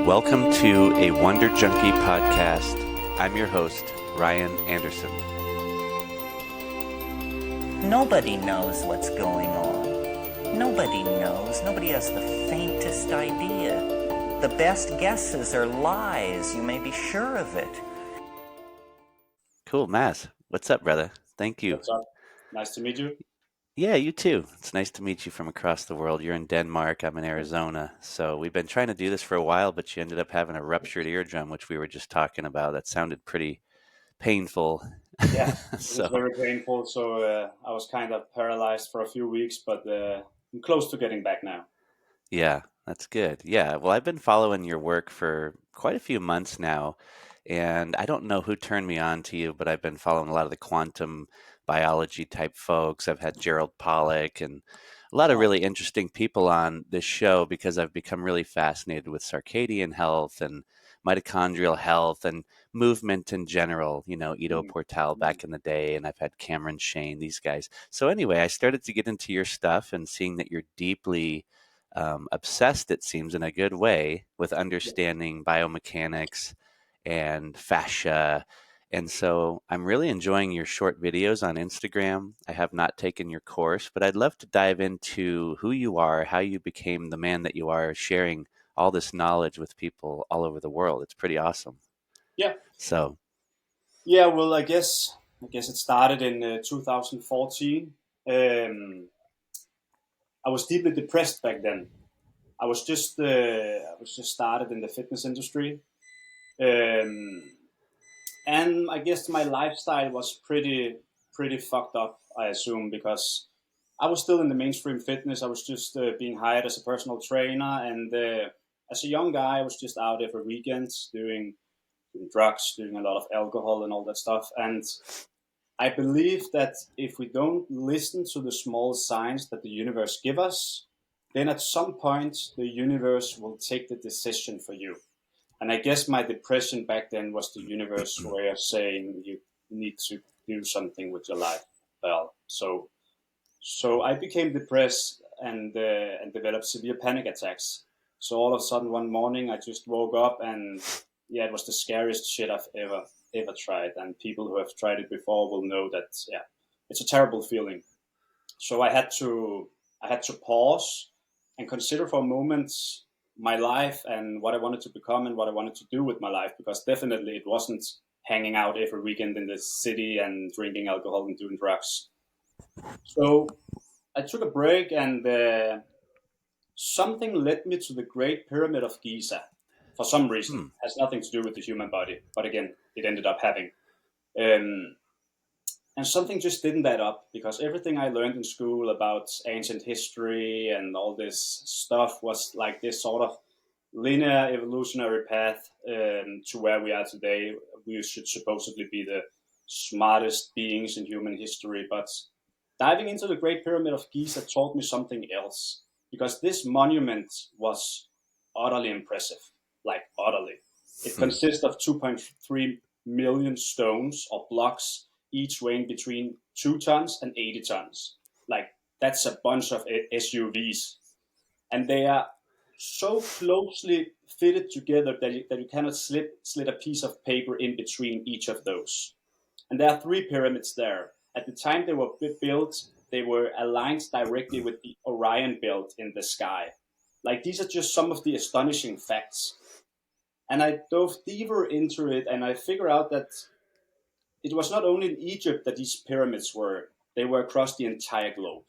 Welcome to a Wonder Junkie podcast. I'm your host, Ryan Anderson. Nobody knows what's going on. Nobody knows. Nobody has the faintest idea. The best guesses are lies. You may be sure of it. Cool, Maz. What's up, brother? Thank you. What's up? Nice to meet you. Yeah, you too. It's nice to meet you from across the world. You're in Denmark, I'm in Arizona. So we've been trying to do this for a while, but you ended up having a ruptured eardrum, which we were just talking about. That sounded pretty painful. Yeah, it was very painful. So I was kind of paralyzed for a few weeks, but I'm close to getting back now. Yeah, that's good. Yeah, well, I've been following your work for quite a few months now, and I don't know who turned me on to you, but I've been following a lot of the quantum biology type folks. I've had Gerald Pollack and a lot of really interesting people on this show because I've become really fascinated with circadian health and mitochondrial health and movement in general, Ido Portal back in the day, and I've had Cameron Shane, these guys. So anyway, I started to get into your stuff and seeing that you're deeply obsessed, it seems, in a good way with understanding biomechanics and fascia. And so I'm really enjoying your short videos on Instagram. I have not taken your course, but I'd love to dive into who you are, how you became the man that you are, sharing all this knowledge with people all over the world. It's pretty awesome. Yeah. So. Yeah, well, I guess it started in 2014. I was deeply depressed back then. I was just started in the fitness industry. And I guess my lifestyle was pretty fucked up, I assume, because I was still in the mainstream fitness. I was just being hired as a personal trainer, and as a young guy, I was just out every weekend doing drugs, doing a lot of alcohol and all that stuff. And I believe that if we don't listen to the small signs that the universe give us, then at some point the universe will take the decision for you. And I guess my depression back then was the universe way of saying you need to do something with your life. Well, so I became depressed and developed severe panic attacks. So all of a sudden one morning I just woke up and it was the scariest shit I've ever tried. And people who have tried it before will know that it's a terrible feeling. So I had to pause and consider for a moment my life and what I wanted to become and what I wanted to do with my life, because definitely it wasn't hanging out every weekend in the city and drinking alcohol and doing drugs. So I took a break, and something led me to the Great Pyramid of Giza for some reason. Has nothing to do with the human body, but again, it ended up having. And something just didn't add up, because everything I learned in school about ancient history and all this stuff was like this sort of linear evolutionary path to where we are today. We should supposedly be the smartest beings in human history. But diving into the Great Pyramid of Giza taught me something else, because this monument was utterly impressive, like utterly. It consists of 2.3 million stones or blocks, each weighing between 2 tons and 80 tons. Like, that's a bunch of SUVs. And they are so closely fitted together that you cannot slid a piece of paper in between each of those. And there are 3 pyramids there. At the time they were built, they were aligned directly with the Orion belt in the sky. Like, these are just some of the astonishing facts. And I dove deeper into it, and I figured out that it was not only in Egypt that these pyramids were, they were across the entire globe.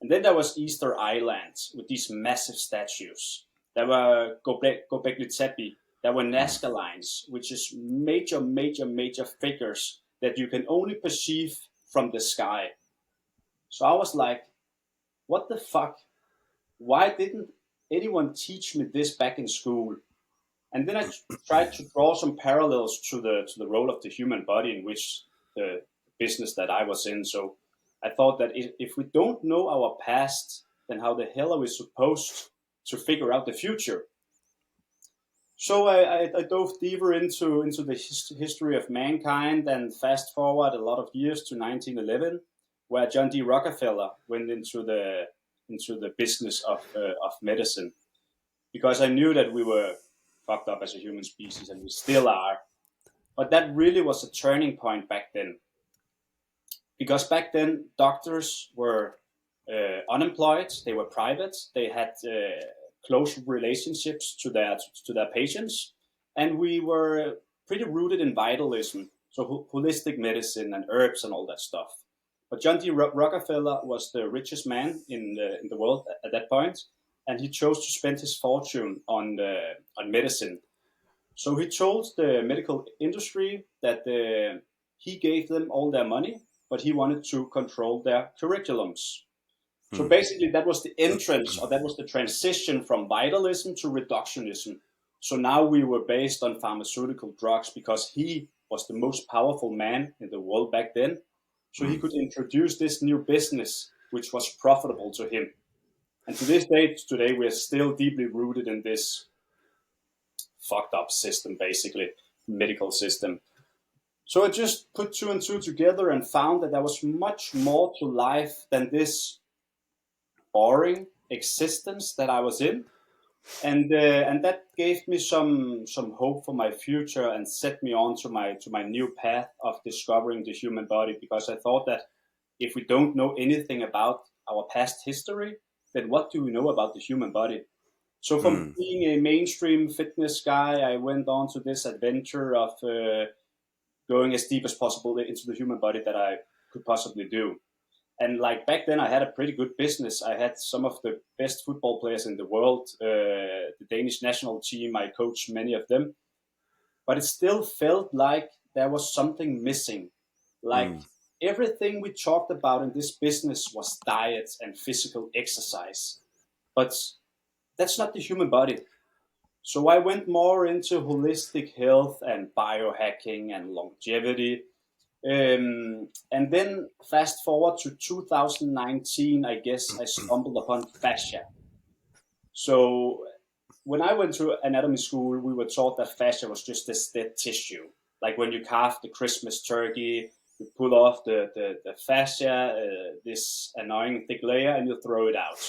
And then there was Easter Island with these massive statues. There were Göbekli Tepe. There were Nazca lines, which is major figures that you can only perceive from the sky. So I was like, what the fuck? Why didn't anyone teach me this back in school? And then I tried to draw some parallels to the role of the human body in which the business that I was in. So I thought that if we don't know our past, then how the hell are we supposed to figure out the future? So I dove deeper into the history of mankind, and fast forward a lot of years to 1911, where John D. Rockefeller went into the business of medicine, because I knew that we were fucked up as a human species, and we still are. But that really was a turning point back then, because back then doctors were unemployed, they were private, they had close relationships to their patients, and we were pretty rooted in vitalism, so holistic medicine and herbs and all that stuff. But John D. Rockefeller was the richest man in the world at that point, and he chose to spend his fortune on medicine. So he told the medical industry that he gave them all their money, but he wanted to control their curriculums. So Hmm. basically, that was the entrance, or that was the transition from vitalism to reductionism. So now we were based on pharmaceutical drugs because he was the most powerful man in the world back then. So he Hmm. could introduce this new business, which was profitable to him. And to this day, today, we are still deeply rooted in this fucked up system, basically, medical system. So I just put two and two together and found that there was much more to life than this boring existence that I was in, and that gave me some hope for my future and set me on to my new path of discovering the human body. Because I thought that if we don't know anything about our past history, then what do we know about the human body? So from Hmm. being a mainstream fitness guy, I went on to this adventure of going as deep as possible into the human body that I could possibly do. And like back then, I had a pretty good business. I had some of the best football players in the world, the Danish national team. I coached many of them, but it still felt like there was something missing. Like Hmm. everything we talked about in this business was diet and physical exercise, but that's not the human body. So I went more into holistic health and biohacking and longevity. And then fast forward to 2019, I guess I stumbled upon fascia. So when I went to anatomy school, we were taught that fascia was just this dead tissue. Like when you carve the Christmas turkey, you pull off the fascia, this annoying thick layer, and you throw it out.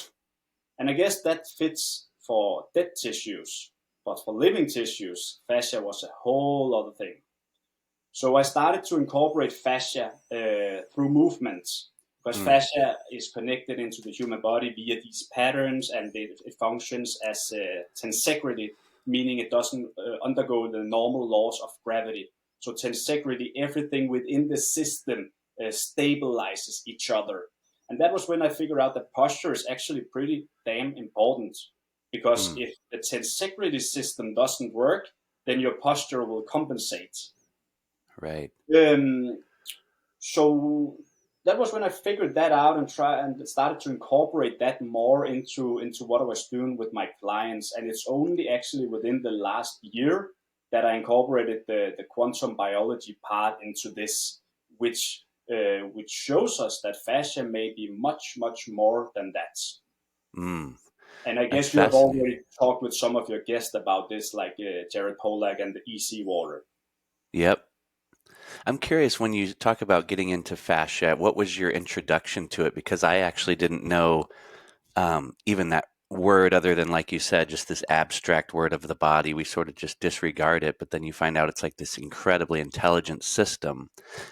And I guess that fits for dead tissues. But for living tissues, fascia was a whole other thing. So I started to incorporate fascia through movements, because Hmm. fascia is connected into the human body via these patterns, and it functions as tensegrity, meaning it doesn't undergo the normal laws of gravity. So tensegrity, everything within the system stabilizes each other. And that was when I figured out that posture is actually pretty damn important, because Hmm. if the tensegrity system doesn't work, then your posture will compensate. Right. Um, so that was when I figured that out and try and started to incorporate that more into what I was doing with my clients. And it's only actually within the last year that I incorporated the quantum biology part into this, which shows us that fascia may be much more than that. Hmm. And I That's guess you have fascinating. already talked with some of your guests about this, like Jared Polak and the EC water. Yep. I'm curious when you talk about getting into fascia, what was your introduction to it? Because I actually didn't know even that word, other than, like you said, just this abstract word of the body. We sort of just disregard it, but then you find out it's like this incredibly intelligent system.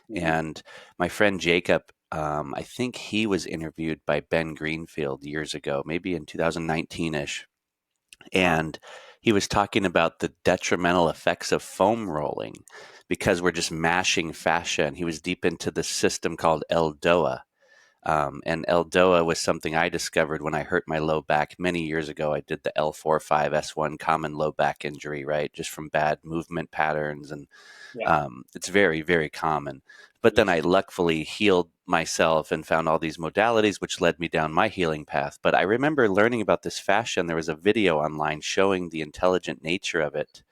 Mhm. And my friend Jacob, I think he was interviewed by Ben Greenfield years ago, maybe in 2019-ish. Wow. And he was talking about the detrimental effects of foam rolling because we're just mashing fascia. And he was deep into the system called LDOA. And LDOA was something I discovered when I hurt my low back many years ago. I did the L45S1 common low back injury, right? Just from bad movement patterns. And Yeah. it's very, very common. But then I Yes. luckily healed myself and found all these modalities, which led me down my healing path. But I remember learning about this fascia, and there was a video online showing the intelligent nature of it.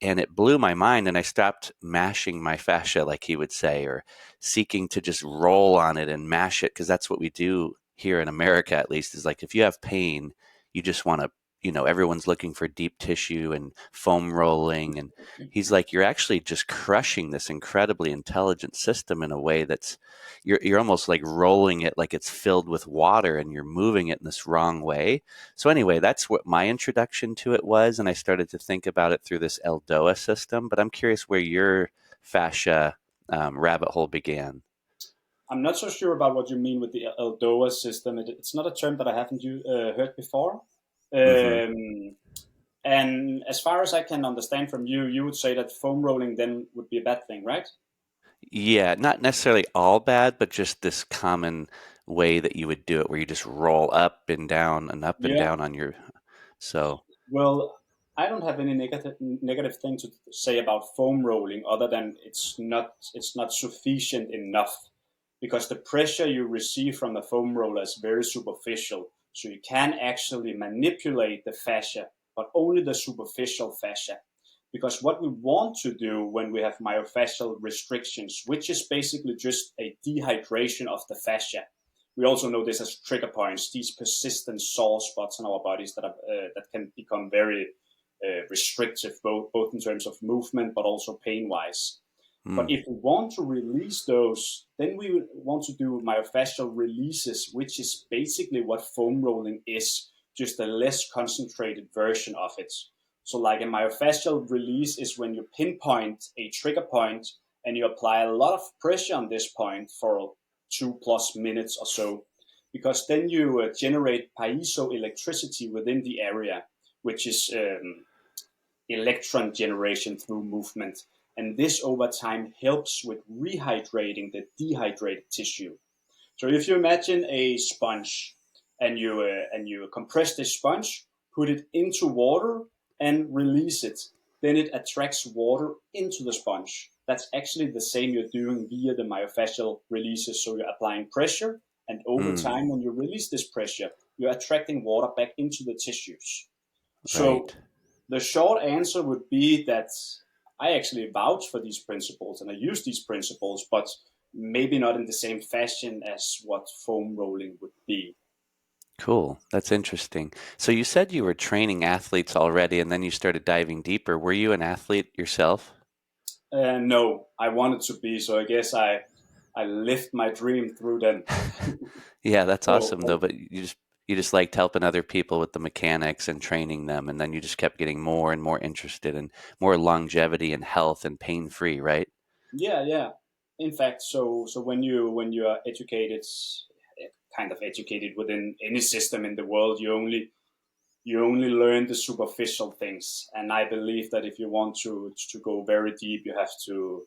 And it blew my mind, and I stopped mashing my fascia, like he would say, or seeking to just roll on it and mash it, because that's what we do here in America, at least, is like if you have pain, you just want to, everyone's looking for deep tissue and foam rolling. And he's like, you're actually just crushing this incredibly intelligent system in a way that's, you're almost like rolling it like it's filled with water and you're moving it in this wrong way. So anyway, that's what my introduction to it was. And I started to think about it through this LDOA system, but I'm curious where your fascia rabbit hole began. I'm not so sure about what you mean with the LDOA system. It's not a term that I haven't heard before. Hmm. Um, and as far as I can understand from you, you would say that foam rolling then would be a bad thing, right? Yeah, not necessarily all bad, but just this common way that you would do it where you just roll up and down and up and Yeah. down on your, so, Well, I don't have any negative thing to say about foam rolling other than it's not sufficient enough because the pressure you receive from the foam roller is very superficial. So you can actually manipulate the fascia, but only the superficial fascia. Because what we want to do when we have myofascial restrictions, which is basically just a dehydration of the fascia, we also know this as trigger points, these persistent sore spots in our bodies that can become very restrictive, both in terms of movement but also pain wise. But mm, if we want to release those, then we want to do myofascial releases, which is basically what foam rolling is, just a less concentrated version of it. So, like a myofascial release is when you pinpoint a trigger point and you apply a lot of pressure on this point for 2+ minutes or so, because then you generate piezoelectricity within the area, which is electron generation through movement. And this over time helps with rehydrating the dehydrated tissue. So if you imagine a sponge and you compress this sponge, put it into water and release it, then it attracts water into the sponge. That's actually the same you're doing via the myofascial releases. So you're applying pressure, and over mm, time, when you release this pressure, you're attracting water back into the tissues. So right. the short answer would be that I actually vouch for these principles and I use these principles, but maybe not in the same fashion as what foam rolling would be. Cool. That's interesting. So you said you were training athletes already and then you started diving deeper. Were you an athlete yourself? No, I wanted to be, so I guess I lived my dream through them. Yeah, that's awesome though, So but you just liked helping other people with the mechanics and training them, and then you just kept getting more and more interested in more longevity and health and pain-free, right? yeah, yeah. In fact, so when you are educated, kind of educated within any system in the world, you only learn the superficial things. And I believe that if you want to go very deep, you have to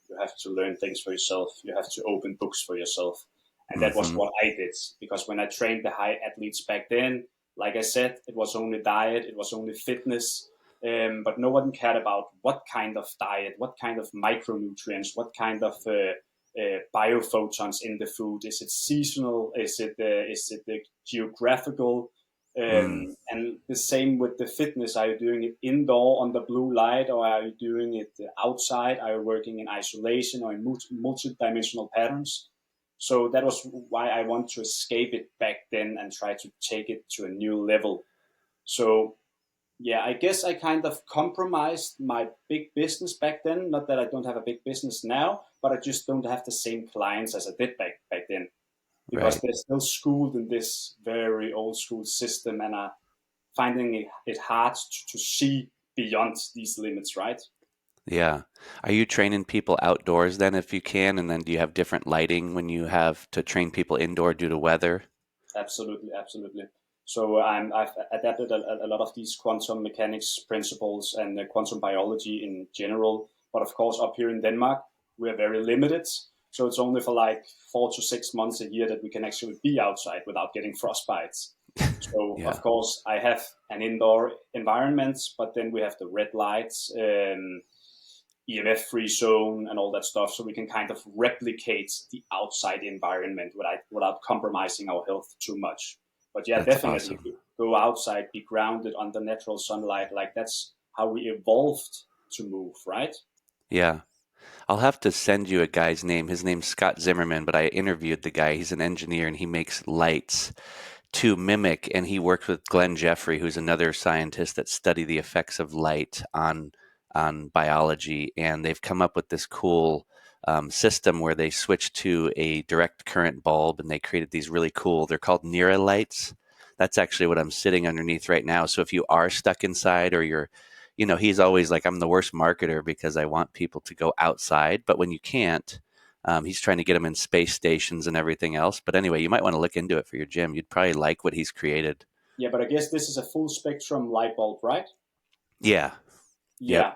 learn things for yourself. You have to open books for yourself. And that was Mm-hmm. what I did, because when I trained the high athletes back then, like I said, it was only diet, it was only fitness. But no one cared about what kind of diet, what kind of micronutrients, what kind of biophotons in the food. Is it seasonal? Is it the geographical? Mm, And the same with the fitness. Are you doing it indoor on the blue light, or are you doing it outside? Are you working in isolation or in multi-dimensional patterns? So that was why I want to escape it back then and try to take it to a new level. So yeah, I guess I kind of compromised my big business back then. Not that I don't have a big business now, but I just don't have the same clients as I did back then, because right. they're still schooled in this very old school system and are finding it hard to see beyond these limits, right? Yeah. Are you training people outdoors then if you can? And then do you have different lighting when you have to train people indoor due to weather? Absolutely, absolutely. So I've adapted a lot of these quantum mechanics principles and quantum biology in general. But of course, up here in Denmark, we're very limited. So it's only for like 4 to 6 months a year that we can actually be outside without getting frostbites. So of Yeah. course, I have an indoor environment, but then we have the red lights, EMF-free zone, and all that stuff, so we can kind of replicate the outside environment without compromising our health too much. But yeah, That's definitely awesome. go outside, be grounded under natural sunlight. Like that's how we evolved to move, right? Yeah. I'll have to send you a guy's name. His name's Scott Zimmerman, but I interviewed the guy. He's an engineer and he makes lights to mimic, and he worked with Glenn Jeffrey, who's another scientist that study the effects of light on biology, and they've come up with this cool system where they switched to a direct current bulb, and they created these really cool. They're called Nira lights. That's actually what I'm sitting underneath right now. So if you are stuck inside, or you're, he's always like, I'm the worst marketer because I want people to go outside, but when you can't, he's trying to get them in space stations and everything else. But anyway, you might want to look into it for your gym. You'd probably like what he's created. Yeah, but I guess this is a full spectrum light bulb, right? Yeah. Yep. Yeah.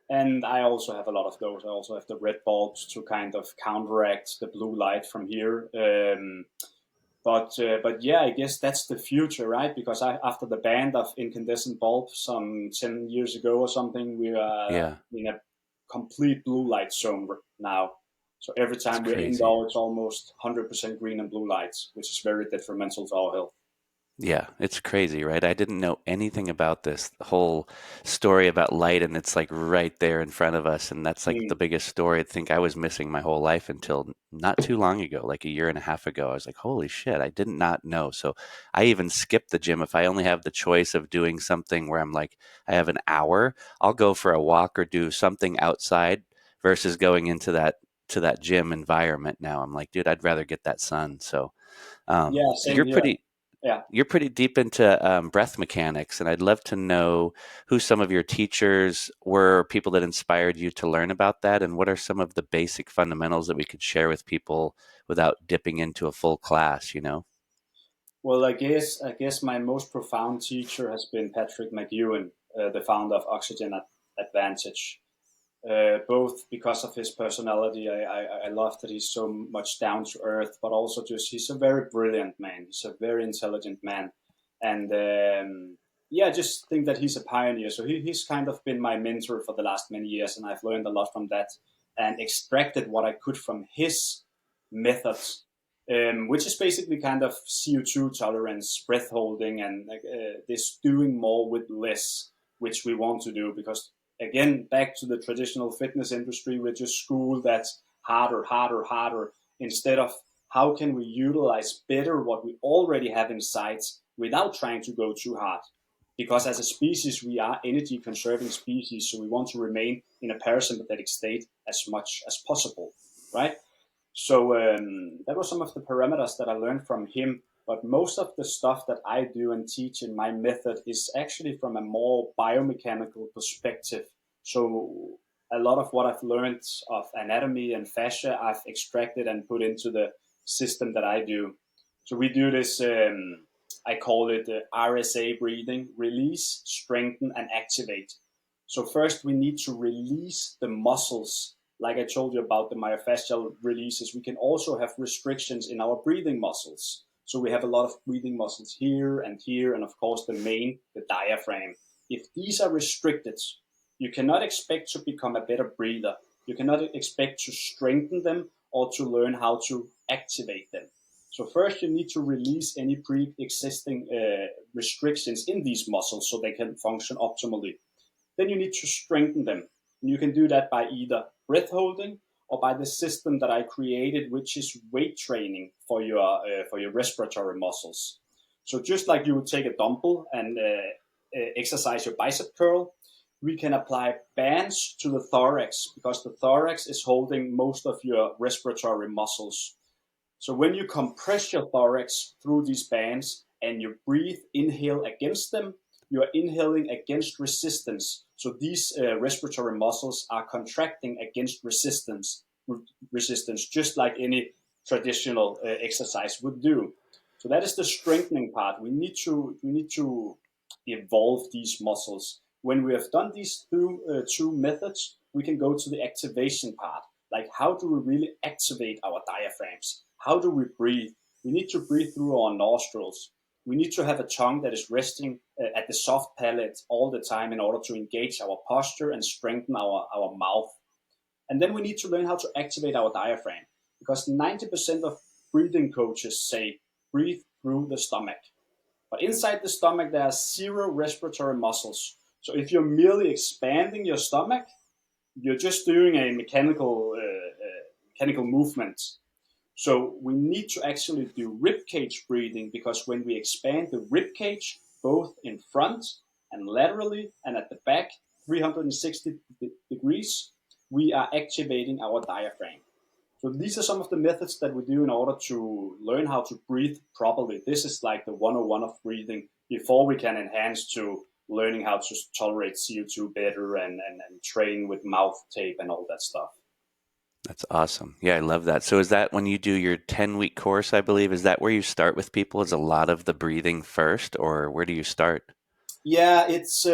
And I also have a lot of those. I also have the red bulbs to kind of counteract the blue light from here. But yeah, I guess that's the future, right? Because after the ban of incandescent bulbs some 10 years ago or something, we are Yeah. in a complete blue light zone now. So every It's time we're crazy. indoors, it's almost 100% green and blue lights, which is very detrimental to our health. Yeah, it's crazy, right? I didn't know anything about this whole story about light, and it's like right there in front of us. And that's like the Mm. biggest story I think I was missing my whole life until not too long ago, like a year and a half ago. I was like, holy shit, I did not know. So I even skipped the gym. If I only have the choice of doing something where I'm like, I have an hour, I'll go for a walk or do something outside versus going into that gym environment now. I'm like, dude, I'd rather get that sun. So Yeah, same you're here. pretty Yeah. you're pretty deep into breath mechanics, and I'd love to know who some of your teachers were, people that inspired you to learn about that, and what are some of the basic fundamentals that we could share with people without dipping into a full class? Well, I guess my most profound teacher has been Patrick McEwen, the founder of Advantage. Both because of his personality, I love that he's so much down to earth, but also just he's a very brilliant man. He's a very intelligent man, and yeah, I just think that he's a pioneer. So he's kind of been my mentor for the last many years, and I've learned a lot from that and extracted what I could from his methods, which is basically kind of CO2 tolerance, breath holding, and this doing more with less, which we want to do because again, back to the traditional fitness industry, we're just schooled that harder, harder, harder, instead of how can we utilize better what we already have inside without trying to go too hard. Because as a species, we are energy conserving species, so we want to remain in a parasympathetic state as much as possible, right? So that was some of the parameters that I learned from him. But most of the stuff that I do and teach in my method is actually from a more biomechanical perspective. So a lot of what I've learned of anatomy and fascia, I've extracted and put into the system that I do. So we do this. I call it RSA breathing: release, strengthen, and activate. So first, we need to release the muscles. Like I told you about the myofascial releases, we can also have restrictions in our breathing muscles. So we have a lot of breathing muscles here, and of course the diaphragm. If these are restricted, you cannot expect to become a better breather. You cannot expect to strengthen them or to learn how to activate them. So first you need to release any pre-existing restrictions in these muscles so they can function optimally. Then you need to strengthen them. And you can do that by either breath holding or by the system that I created, which is weight training for your respiratory muscles. So just like you would take a dumbbell and exercise your bicep curl, we can apply bands to the thorax because the thorax is holding most of your respiratory muscles. So when you compress your thorax through these bands and you breathe, inhale against them, you are inhaling against resistance. So these respiratory muscles are contracting against resistance, just like any traditional exercise would do. So that is the strengthening part. We need to evolve these muscles. When we have done these two methods, we can go to the activation part. Like, how do we really activate our diaphragms? How do we breathe? We need to breathe through our nostrils. We need to have a tongue that is resting at the soft palate all the time in order to engage our posture and strengthen our mouth. And then we need to learn how to activate our diaphragm because 90% of breathing coaches say breathe through the stomach. But inside the stomach, there are zero respiratory muscles. So if you're merely expanding your stomach, you're just doing a mechanical movement. So we need to actually do rib cage breathing, because when we expand the rib cage, both in front and laterally and at the back, 360 degrees, we are activating our diaphragm. So these are some of the methods that we do in order to learn how to breathe properly. This is like the 101 of breathing before we can enhance to learning how to tolerate CO2 better and train with mouth tape and all that stuff. That's awesome. Yeah, I love that. So is that when you do your 10-week course, I believe, is that where you start with people? Is a lot of the breathing first, or where do you start? Yeah, it's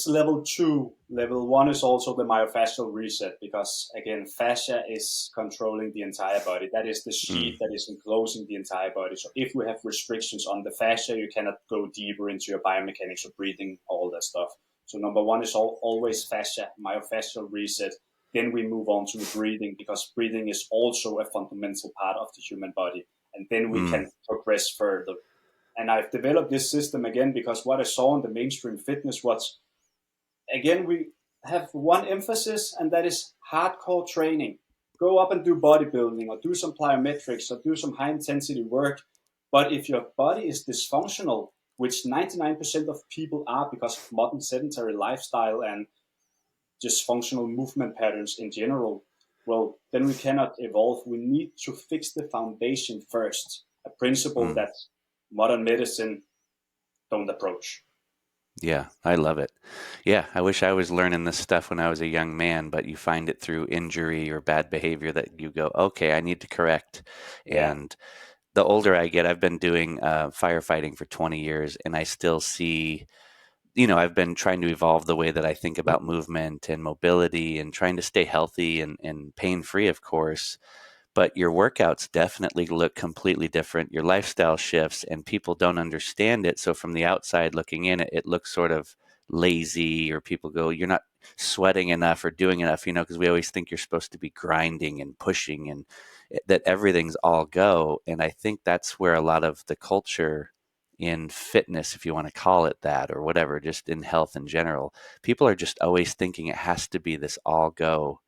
level two. Level one is also the myofascial reset, because again, fascia is controlling the entire body. That is the sheet Mm, that is enclosing the entire body. So if we have restrictions on the fascia, you cannot go deeper into your biomechanics of breathing, all that stuff. So number one is always fascia, myofascial reset. Then we move on to breathing, because breathing is also a fundamental part of the human body. And then we mm, can progress further. And I've developed this system again because what I saw in the mainstream fitness was, again, we have one emphasis, and that is hardcore training. Go up and do bodybuilding or do some plyometrics or do some high intensity work. But if your body is dysfunctional, which 99% of people are because of modern sedentary lifestyle and dysfunctional movement patterns in general, well, then we cannot evolve. We need to fix the foundation first, a principle mm. that modern medicine don't approach. Yeah, I love it. Yeah, I wish I was learning this stuff when I was a young man, but you find it through injury or bad behavior that you go, okay, I need to correct. Yeah, And the older I get, I've been doing firefighting for 20 years, and I still see, I've been trying to evolve the way that I think about movement and mobility and trying to stay healthy and pain free, of course. But your workouts definitely look completely different. Your lifestyle shifts, and people don't understand it. So from the outside looking in, it looks sort of lazy, or people go, "You're not sweating enough or doing enough," because we always think you're supposed to be grinding and pushing, and that everything's all go. And I think that's where a lot of the culture in fitness, if you want to call it that, or whatever, just in health in general, people are just always thinking it has to be this all go,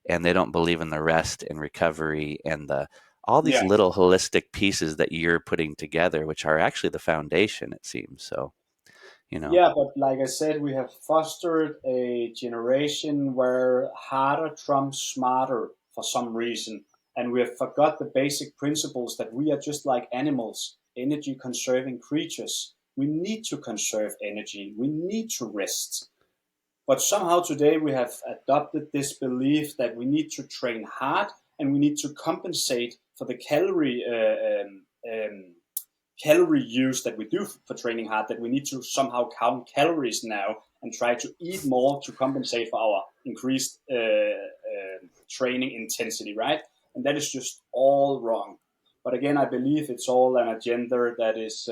and they don't believe in the rest and recovery and the all these yeah, little holistic pieces that you're putting together, which are actually the foundation, it seems. So, you know, yeah. But like I said, we have fostered a generation where harder trumps smarter for some reason, and we have forgot the basic principles that we are just like animals, energy conserving creatures. We need to conserve energy. We need to rest. But somehow today we have adopted this belief that we need to train hard and we need to compensate for the calorie use that we do for training hard, that we need to somehow count calories now and try to eat more to compensate for our increased training intensity, right? And that is just all wrong. But again, I believe it's all an agenda that is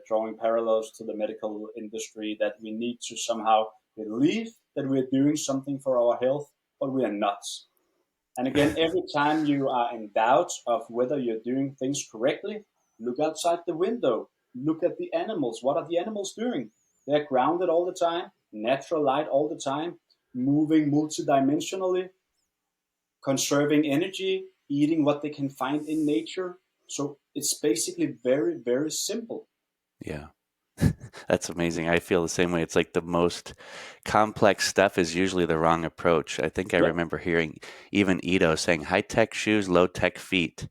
drawing parallels to the medical industry, that we need to somehow believe that we're doing something for our health, but we are not. And again, every time you are in doubt of whether you're doing things correctly, look outside the window. Look at the animals. What are the animals doing? They're grounded all the time, natural light all the time, moving multidimensionally, conserving energy, eating what they can find in nature. So it's basically very, very simple. yeah. That's amazing. I feel the same way. It's like the most complex stuff is usually the wrong approach. I think I Yep. remember hearing even Ito saying high tech shoes, low tech feet.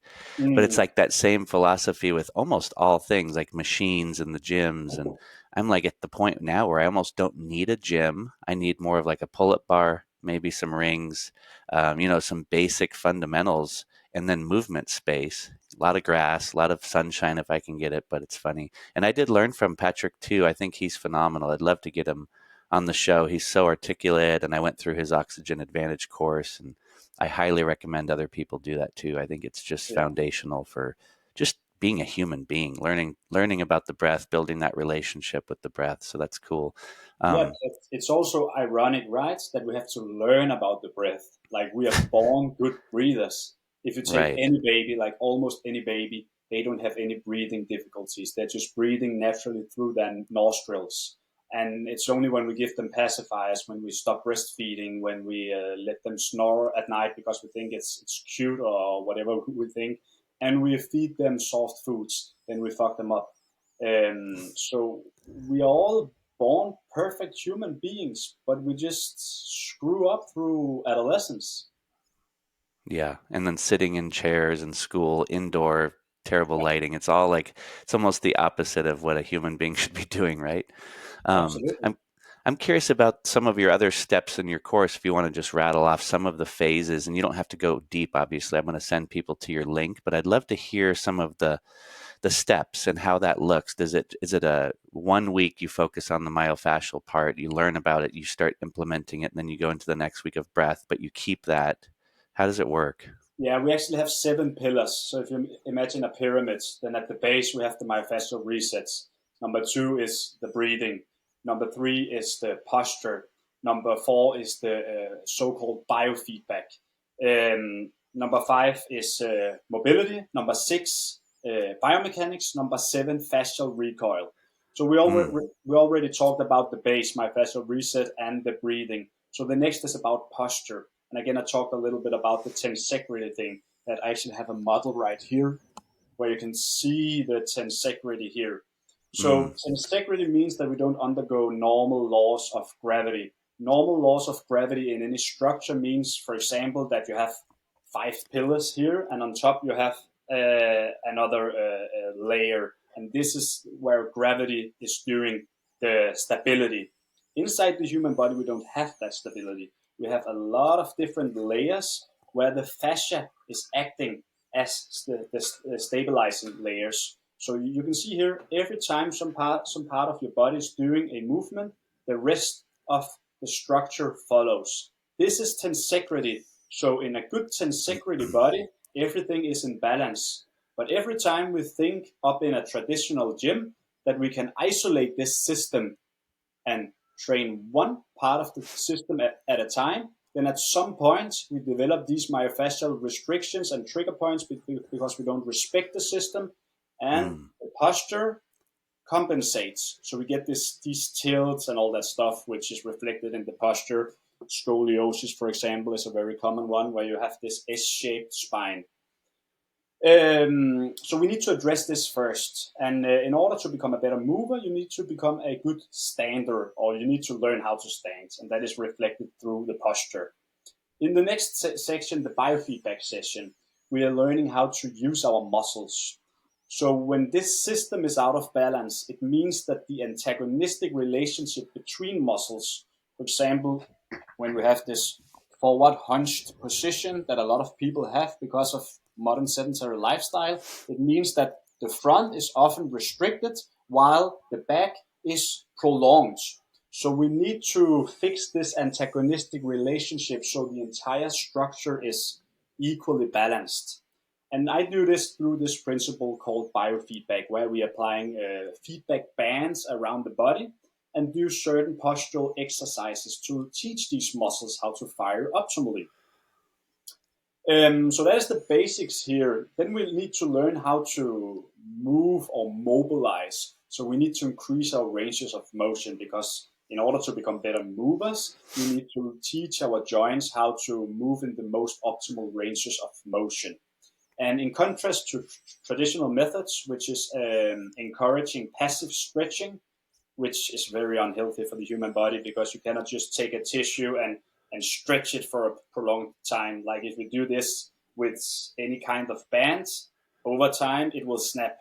But it's Mm, like that same philosophy with almost all things, like machines and the gyms. And I'm like at the point now where I almost don't need a gym. I need more of like a pull up bar, maybe some rings, some basic fundamentals, and then movement space. A lot of grass, a lot of sunshine if I can get it, but it's funny. And I did learn from Patrick too. I think he's phenomenal. I'd love to get him on the show. He's so articulate, and I went through his Oxygen Advantage course, and I highly recommend other people do that too. I think it's just yeah. foundational for just being a human being, learning about the breath, building that relationship with the breath. So that's cool. Yeah, Um, but it's also ironic, right, that we have to learn about the breath. Like we are born good breathers. If you take right. any baby, like almost any baby, they don't have any breathing difficulties. They're just breathing naturally through their nostrils. And it's only when we give them pacifiers, when we stop breastfeeding, when we let them snore at night because we think it's cute or whatever we think, and we feed them soft foods, then we fuck them up. So we are all born perfect human beings, but we just screw up through adolescence. Yeah. And then sitting in chairs in school, indoor, terrible lighting. It's all like, it's almost the opposite of what a human being should be doing, right? Um, Absolutely. I'm I'm curious about some of your other steps in your course. If you want to just rattle off some of the phases, and you don't have to go deep, obviously. I'm going to send people to your link, but I'd love to hear some of the steps and how that looks. Is it a 1 week you focus on the myofascial part, you learn about it, you start implementing it, and then you go into the next week of breath, but you keep that? How does it work? Yeah, we actually have 7 pillars. So if you imagine a pyramid, then at the base we have the myofascial resets. Number 2 is the breathing. Number 3 is the posture. Number 4 is the so-called biofeedback. Number 5 is mobility. Number 6, biomechanics. Number 7, fascial recoil. So Mm, we already talked about the base, myofascial reset, and the breathing. So the next is about posture. And again, I talked a little bit about the tensegrity thing, that I actually have a model right here where you can see the tensegrity here. mm, So tensegrity means that we don't undergo normal laws of gravity. Normal laws of gravity in any structure means, for example, that you have 5 pillars here, and on top you have another layer. And this is where gravity is doing the stability. Inside the human body, we don't have that stability. We have a lot of different layers where the fascia is acting as the stabilizing layers. So you can see here, every time some part of your body is doing a movement, the rest of the structure follows. This is tensegrity. So in a good tensegrity body, everything is in balance. But every time we think up in a traditional gym that we can isolate this system and train one part of the system at a time, then at some point we develop these myofascial restrictions and trigger points because we don't respect the system, and mm. the posture compensates. So we get these tilts and all that stuff, which is reflected in the posture. Scoliosis, for example, is a very common one where you have this S-shaped spine. So we need to address this first. And in order to become a better mover, you need to become a good stander, or you need to learn how to stand. And that is reflected through the posture. In the next section, the biofeedback session, we are learning how to use our muscles. So when this system is out of balance, it means that the antagonistic relationship between muscles, for example, when we have this forward hunched position that a lot of people have because of modern sedentary lifestyle, it means that the front is often restricted while the back is prolonged. So we need to fix this antagonistic relationship so the entire structure is equally balanced. And I do this through this principle called biofeedback, where we are applying feedback bands around the body and do certain postural exercises to teach these muscles how to fire optimally. So that is the basics here. Then we need to learn how to move or mobilize. So we need to increase our ranges of motion, because in order to become better movers, we need to teach our joints how to move in the most optimal ranges of motion. And in contrast to traditional methods, which is encouraging passive stretching, which is very unhealthy for the human body, because you cannot just take a tissue and stretch it for a prolonged time. Like if we do this with any kind of bands, over time it will snap.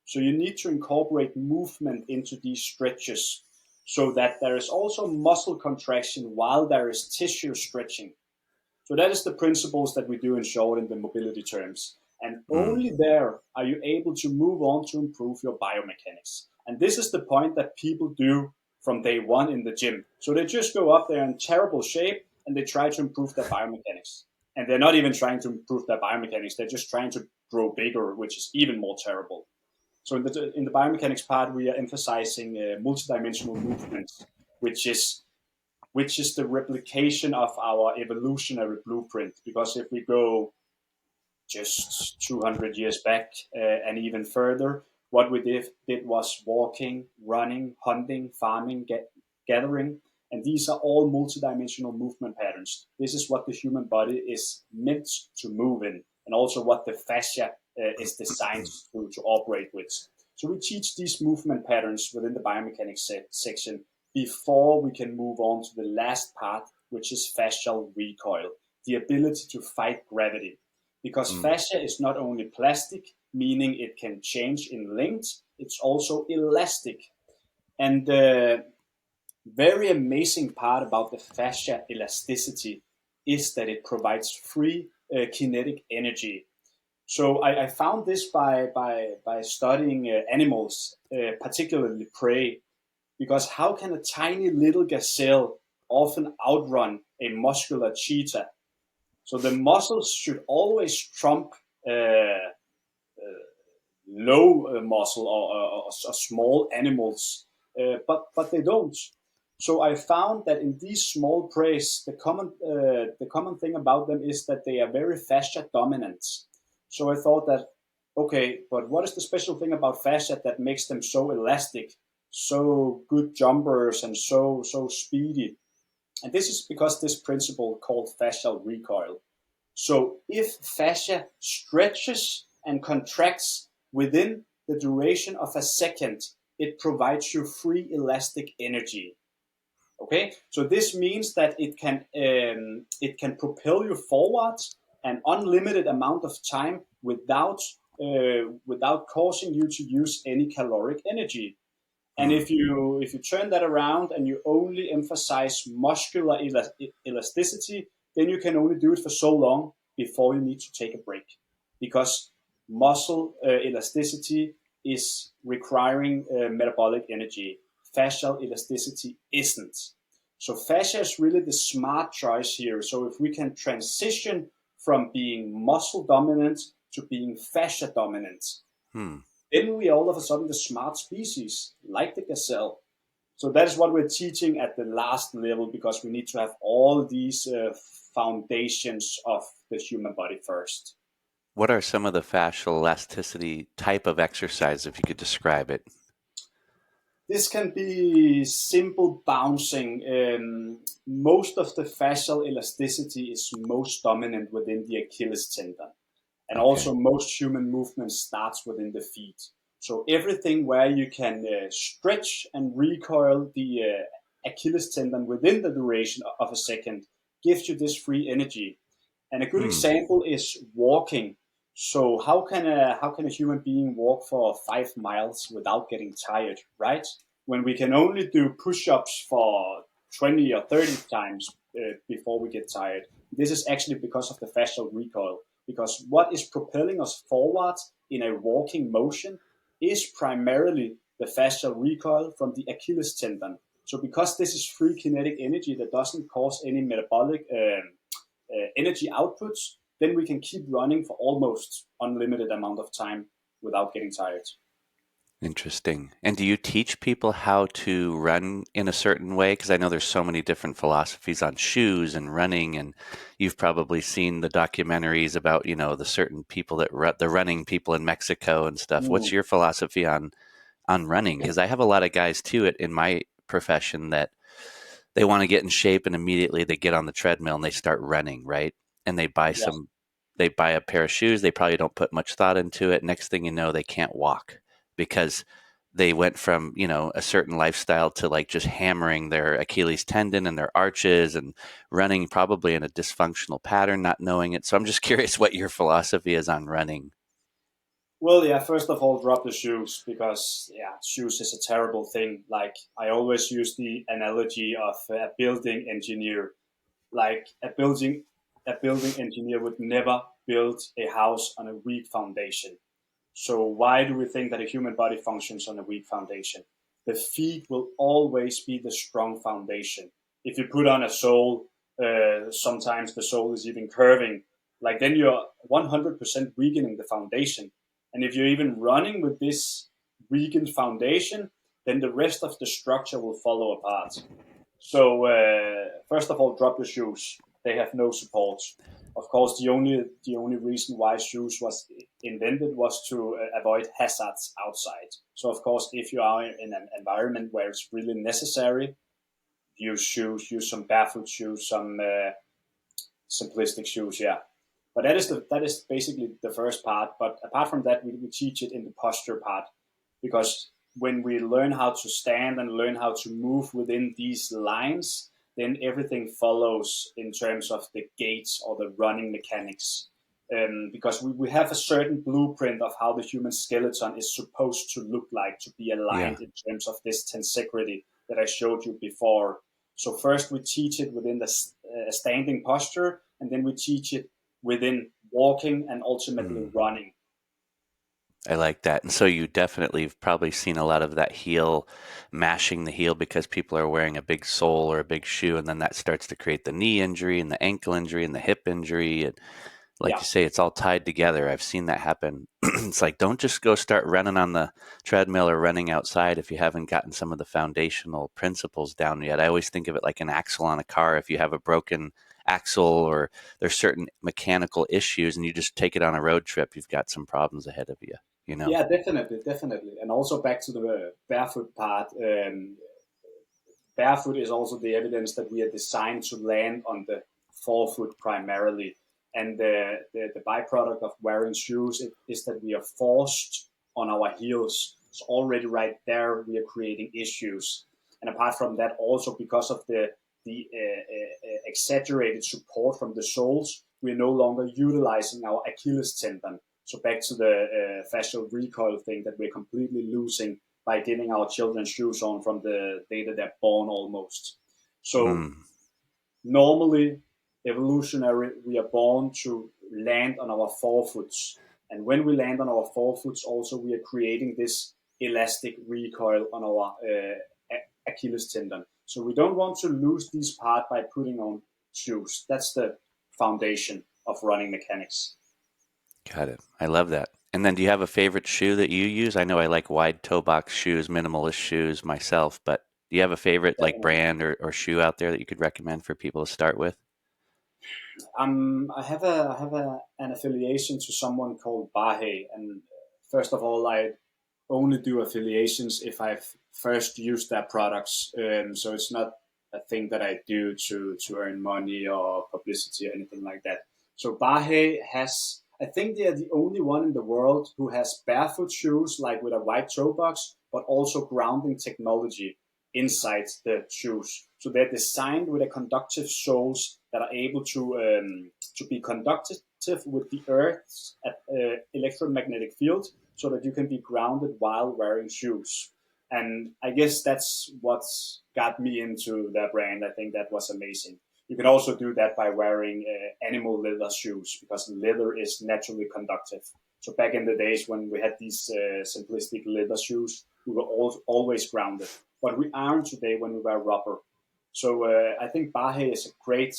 So you need to incorporate movement into these stretches so that there is also muscle contraction while there is tissue stretching. So that is the principles that we do in short in the mobility terms. And Mm. only there are you able to move on to improve your biomechanics. And this is the point that people do from day one in the gym. So they just go up there in terrible shape and they try to improve their biomechanics. And they're not even trying to improve their biomechanics, they're just trying to grow bigger, which is even more terrible. So in the biomechanics part, we are emphasizing multidimensional movements, which is the replication of our evolutionary blueprint. Because if we go just 200 years back and even further, what we did was walking, running, hunting, farming, gathering. And these are all multidimensional movement patterns. This is what the human body is meant to move in, and also what the fascia is designed to operate with. So we teach these movement patterns within the biomechanics section before we can move on to the last part, which is fascial recoil, the ability to fight gravity. Because fascia is not only plastic, meaning it can change in length, it's also elastic. And the very amazing part about the fascia elasticity is that it provides free kinetic energy. So I found this by studying animals, particularly prey, because how can a tiny little gazelle often outrun a muscular cheetah? So the muscles should always trump low muscle or small animals, but they don't. So I found that in these small preys, the common thing about them is that they are very fascia dominant. So I thought that, okay, but what is the special thing about fascia that makes them so elastic, so good jumpers, and so speedy? And this is because this principle called fascial recoil. So if fascia stretches and contracts within the duration of a second, it provides you free elastic energy. Okay, so this means that it can propel you forward an unlimited amount of time without causing you to use any caloric energy. And if you turn that around and you only emphasize muscular elasticity, then you can only do it for so long before you need to take a break, because muscle elasticity is requiring metabolic energy. Fascial elasticity isn't. So fascia is really the smart choice here. So if we can transition from being muscle dominant to being fascia dominant, then we are all of a sudden the smart species, like the gazelle. So that is what we're teaching at the last level, because we need to have all these foundations of the human body first. What are some of the fascial elasticity type of exercise, if you could describe it? This can be simple bouncing. Most of the fascial elasticity is most dominant within the Achilles tendon. And Okay. also most human movement starts within the feet. So everything where you can stretch and recoil the Achilles tendon within the duration of a second gives you this free energy. And a good Hmm. example is walking. So how can a human being walk for 5 miles without getting tired, right? When we can only do push-ups for 20 or 30 times before we get tired. This is actually because of the fascial recoil. Because what is propelling us forward in a walking motion is primarily the fascial recoil from the Achilles tendon. So because this is free kinetic energy that doesn't cause any metabolic energy outputs, then we can keep running for almost unlimited amount of time without getting tired. Interesting. And do you teach people how to run in a certain way? Because I know there's so many different philosophies on shoes and running, and you've probably seen the documentaries about, the certain people the running people in Mexico and stuff. What's Mm, your philosophy on running? Because I have a lot of guys too in my profession that they want to get in shape and immediately they get on the treadmill and they start running, right? And yeah. they buy a pair of shoes, they probably don't put much thought into it. Next thing you know, they can't walk because they went from, a certain lifestyle to like just hammering their Achilles tendon and their arches and running probably in a dysfunctional pattern, not knowing it. So I'm just curious what your philosophy is on running. Well, yeah, first of all, drop the shoes, because, yeah, shoes is a terrible thing. Like, I always use the analogy of a building engineer. Like, a building engineer would never build a house on a weak foundation. So why do we think that a human body functions on a weak foundation? The feet will always be the strong foundation. If you put on a sole, sometimes the sole is even curving. Like, then you're 100% weakening the foundation. And if you're even running with this weakened foundation, then the rest of the structure will follow apart. So first of all, drop your shoes. They have no support. Of course, the only reason why shoes was invented was to avoid hazards outside. So of course, if you are in an environment where it's really necessary, use shoes. Use some barefoot shoes, some simplistic shoes. Yeah, But that is basically the first part. But apart from that, we teach it in the posture part, because when we learn how to stand and learn how to move within these lines, then everything follows in terms of the gaits or the running mechanics. Because we have a certain blueprint of how the human skeleton is supposed to look like, to be Yeah. aligned in terms of this tensegrity that I showed you before. So first we teach it within the standing posture, and then we teach it within walking and ultimately Mm. running. I like that. And so you definitely have probably seen a lot of that heel, mashing the heel because people are wearing a big sole or a big shoe, and then that starts to create the knee injury and the ankle injury and the hip injury. And like Yeah, you say, it's all tied together. I've seen that happen. It's like, don't just go start running on the treadmill or running outside if you haven't gotten some of the foundational principles down yet. I always think of it like an axle on a car. If you have a broken axle or there's certain mechanical issues and you just take it on a road trip, you've got some problems ahead of you, you know? yeah, definitely, definitely. And also back to the barefoot part. Barefoot is also the evidence that we are designed to land on the forefoot primarily. And the byproduct of wearing shoes is that we are forced on our heels. So already right there, we are creating issues. And apart from that, also because of the exaggerated support from the soles, we're no longer utilizing our Achilles tendon. So back to the fascial recoil thing that we're completely losing by giving our children shoes on from the day that they're born almost. So Mm, normally, evolutionary, we are born to land on our forefoots. And when we land on our forefoots, also we are creating this elastic recoil on our Achilles tendon. So we don't want to lose this part by putting on shoes. That's the foundation of running mechanics. got it. I love that. And then do you have a favorite shoe that you use? I know I like wide toe box shoes, minimalist shoes myself, but do you have a favorite like Definitely. brand or shoe out there that you could recommend for people to start with? I have an affiliation to someone called Bahe, and first of all, I only do affiliations if I've first used their products. So it's not a thing that I do to earn money or publicity or anything like that. So Bahe has, I think they are the only one in the world who has barefoot shoes, like with a white toe box, but also grounding technology inside the shoes. So they're designed with a conductive soles that are able to be conductive with the Earth's electromagnetic field, so that you can be grounded while wearing shoes. And I guess that's what's got me into that brand. I think that was amazing. You can also do that by wearing animal leather shoes, because leather is naturally conductive. So back in the days when we had these simplistic leather shoes, we were always grounded. But we aren't today when we wear rubber. So I think Bahe is a great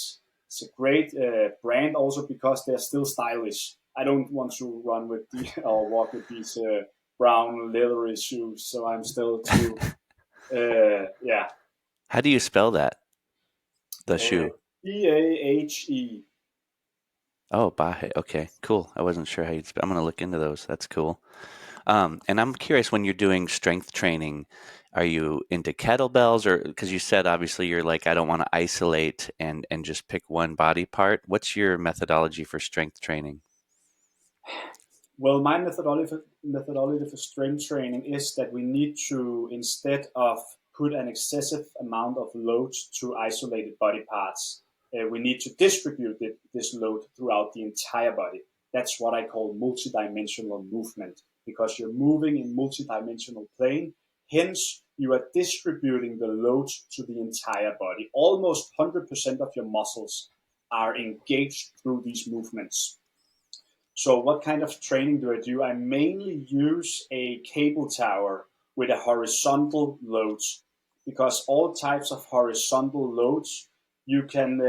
brand also because they're still stylish. I don't want to run with the or walk with these brown leathery shoes, so I'm still too yeah. How do you spell that? The Uh, shoe. Bahe. Oh, Baje. Okay, cool. I wasn't sure how you'd spell. I'm gonna look into those. That's cool. And I'm curious when you're doing strength training, are you into kettlebells or because you said obviously you're like, I don't want to isolate and just pick one body part. What's your methodology for strength training? Well, my methodology for strength training is that we need to, instead of put an excessive amount of load to isolated body parts, we need to distribute this load throughout the entire body. That's what I call multidimensional movement, because you're moving in multidimensional plane. Hence, you are distributing the load to the entire body. Almost 100% of your muscles are engaged through these movements. So what kind of training do I do? I mainly use a cable tower with a horizontal load, because all types of horizontal loads you can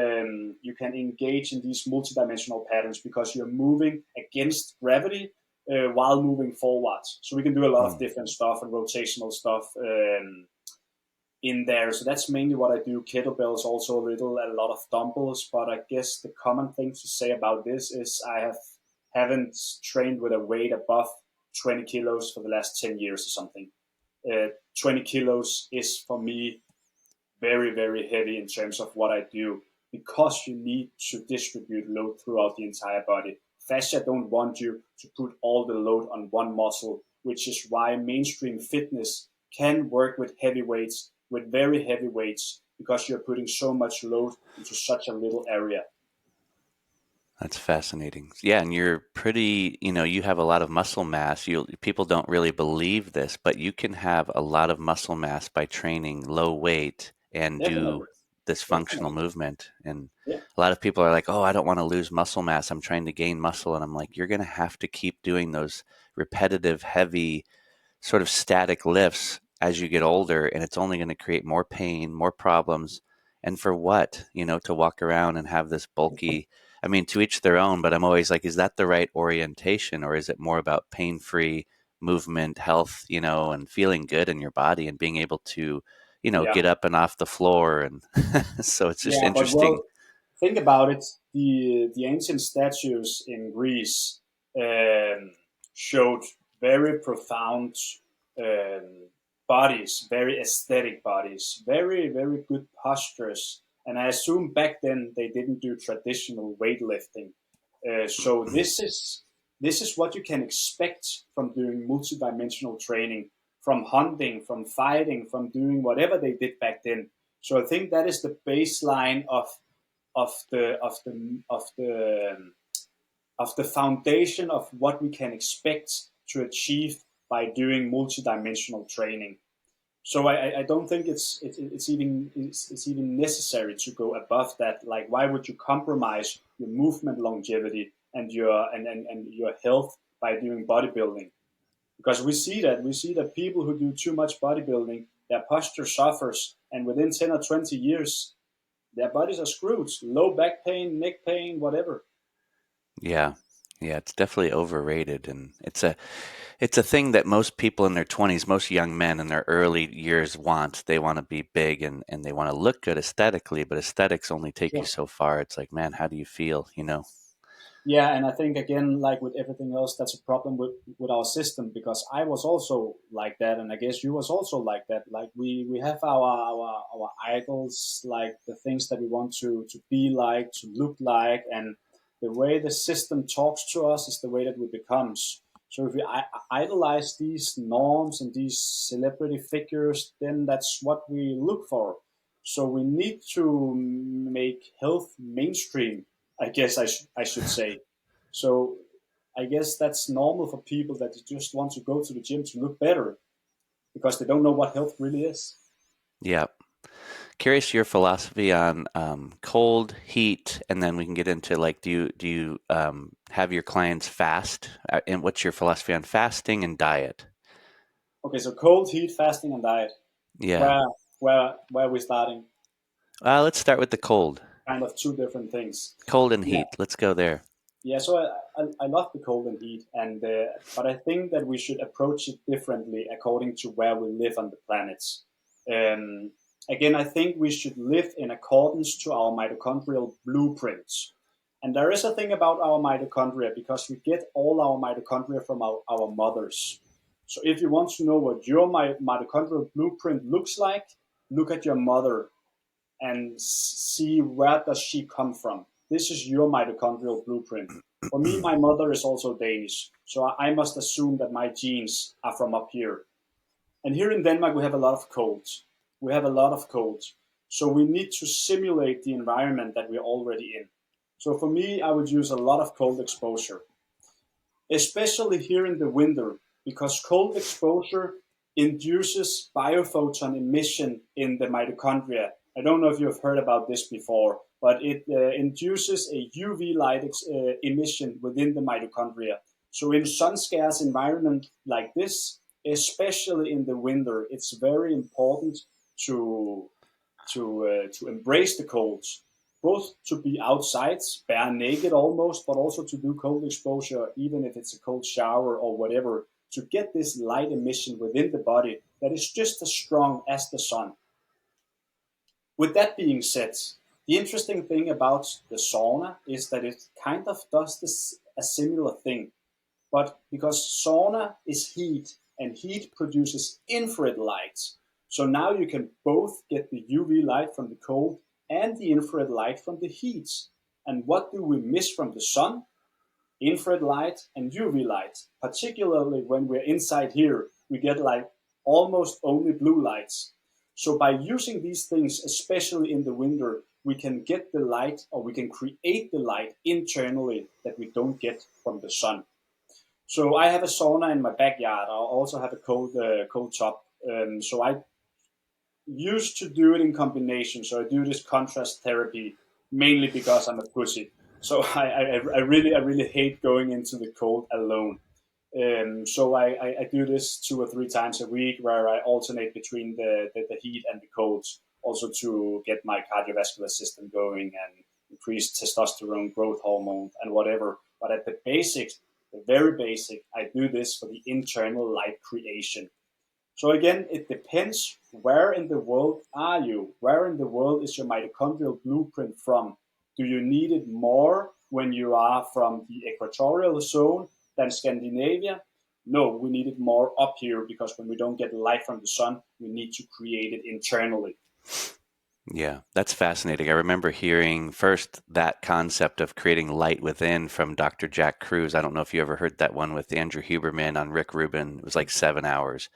engage in these multidimensional patterns because you're moving against gravity while moving forwards. So we can do a lot of Hmm. different stuff and rotational stuff in there. So that's mainly what I do. Kettlebells, also a lot of dumbbells. But I guess the common thing to say about this is haven't trained with a weight above 20 kilos for the last 10 years or something. 20 kilos is for me very, very heavy in terms of what I do. because you need to distribute load throughout the entire body. Fascia don't want you to put all the load on one muscle, which is why mainstream fitness can work with heavy weights, with very heavy weights, because you're putting so much load into such a little area. That's fascinating. Yeah, and you're pretty, you have a lot of muscle mass. People don't really believe this, but you can have a lot of muscle mass by training low weight and do Definitely, this functional definitely. movement. And Yeah, a lot of people are like, "Oh, I don't want to lose muscle mass. I'm trying to gain muscle." And I'm like, "You're going to have to keep doing those repetitive, heavy sort of static lifts as you get older, and it's only going to create more pain, more problems. And for what? To walk around and have this bulky, I mean, to each their own, but I'm always like, is that the right orientation, or is it more about pain-free movement, health, and feeling good in your body and being able to, yeah, get up and off the floor? And so it's just yeah. But interesting. well, think about it. The ancient statues in Greece um, showed very profound um, bodies, very aesthetic bodies, very good postures. And I assume back then they didn't do traditional weightlifting. So this is what you can expect from doing multidimensional training, from hunting, from fighting, from doing whatever they did back then. So I think that is the baseline of the foundation of what we can expect to achieve by doing multidimensional training. So I don't think it's even necessary to go above that. Like, why would you compromise your movement longevity and your health by doing bodybuilding? Because we see that people who do too much bodybuilding, their posture suffers, and within 10 or 20 years, their bodies are screwed. Low back pain, neck pain, whatever. Yeah. Yeah, it's definitely overrated, and it's a thing that most people in their 20s, most young men in their early years want. They want to be big and they want to look good aesthetically, but aesthetics only take you Yeah. so far. It's like, man, how do you feel? Yeah, and I think again, like with everything else, that's a problem with our system, because I was also like that, and I guess you was also like that. Like we have our idols, like the things that we want to be like, to look like, and the way the system talks to us is the way that we becomes. So if we idolize these norms and these celebrity figures, then that's what we look for. So we need to make health mainstream, I guess I should say. So I guess that's normal for people that just want to go to the gym to look better, because they don't know what health really is. Yeah. Curious your philosophy on cold, heat, and then we can get into like, do you have your clients fast? And what's your philosophy on fasting and diet? Okay, so cold, heat, fasting, and diet. Yeah. Where are we starting? Let's start with the cold. Kind of two different things. Cold and Yeah, heat. Let's go there. yeah. So I love the cold and heat, and but I think that we should approach it differently according to where we live on the planet. Um, Again, I think we should live in accordance to our mitochondrial blueprints. And there is a thing about our mitochondria, because we get all our mitochondria from our mothers. So if you want to know what your mitochondrial blueprint looks like, look at your mother and see where does she come from. This is your mitochondrial blueprint. For me, my mother is also Danish, so I must assume that my genes are from up here. And here in Denmark, we have a lot of colds. We have a lot of colds. So we need to simulate the environment that we're already in. So for me, I would use a lot of cold exposure, especially here in the winter, because cold exposure induces biophoton emission in the mitochondria. I don't know if you've heard about this before, but it induces a UV light emission within the mitochondria. So in sun scarce environment like this, especially in the winter, it's very important to to embrace the cold, both to be outside, bare naked almost, but also to do cold exposure, even if it's a cold shower or whatever, to get this light emission within the body that is just as strong as the sun. With that being said, the interesting thing about the sauna is that it kind of does this a similar thing, but because sauna is heat and heat produces infrared light, so now you can both get the UV light from the cold and the infrared light from the heat. And what do we miss from the sun? Infrared light and UV light. Particularly when we're inside here, we get like almost only blue lights. So by using these things, especially in the winter, we can get the light, or we can create the light internally that we don't get from the sun. So I have a sauna in my backyard. I also have a cold tub. So I used to do it in combination. So I do this contrast therapy mainly because I'm a pussy. So I really hate going into the cold alone. So I do this 2 or 3 times a week, where I alternate between the heat and the cold, also to get my cardiovascular system going and increase testosterone, growth hormone, and whatever. But at the basics, the very basic, I do this for the internal light creation. So again, it depends, where in the world are you? Where in the world is your mitochondrial blueprint from? Do you need it more when you are from the equatorial zone than Scandinavia? No, we need it more up here, because when we don't get light from the sun, we need to create it internally. Yeah, that's fascinating. I remember hearing first that concept of creating light within from Dr. Jack Kruse. I don't know if you ever heard that one with Andrew Huberman on Rick Rubin. It was like 7 hours.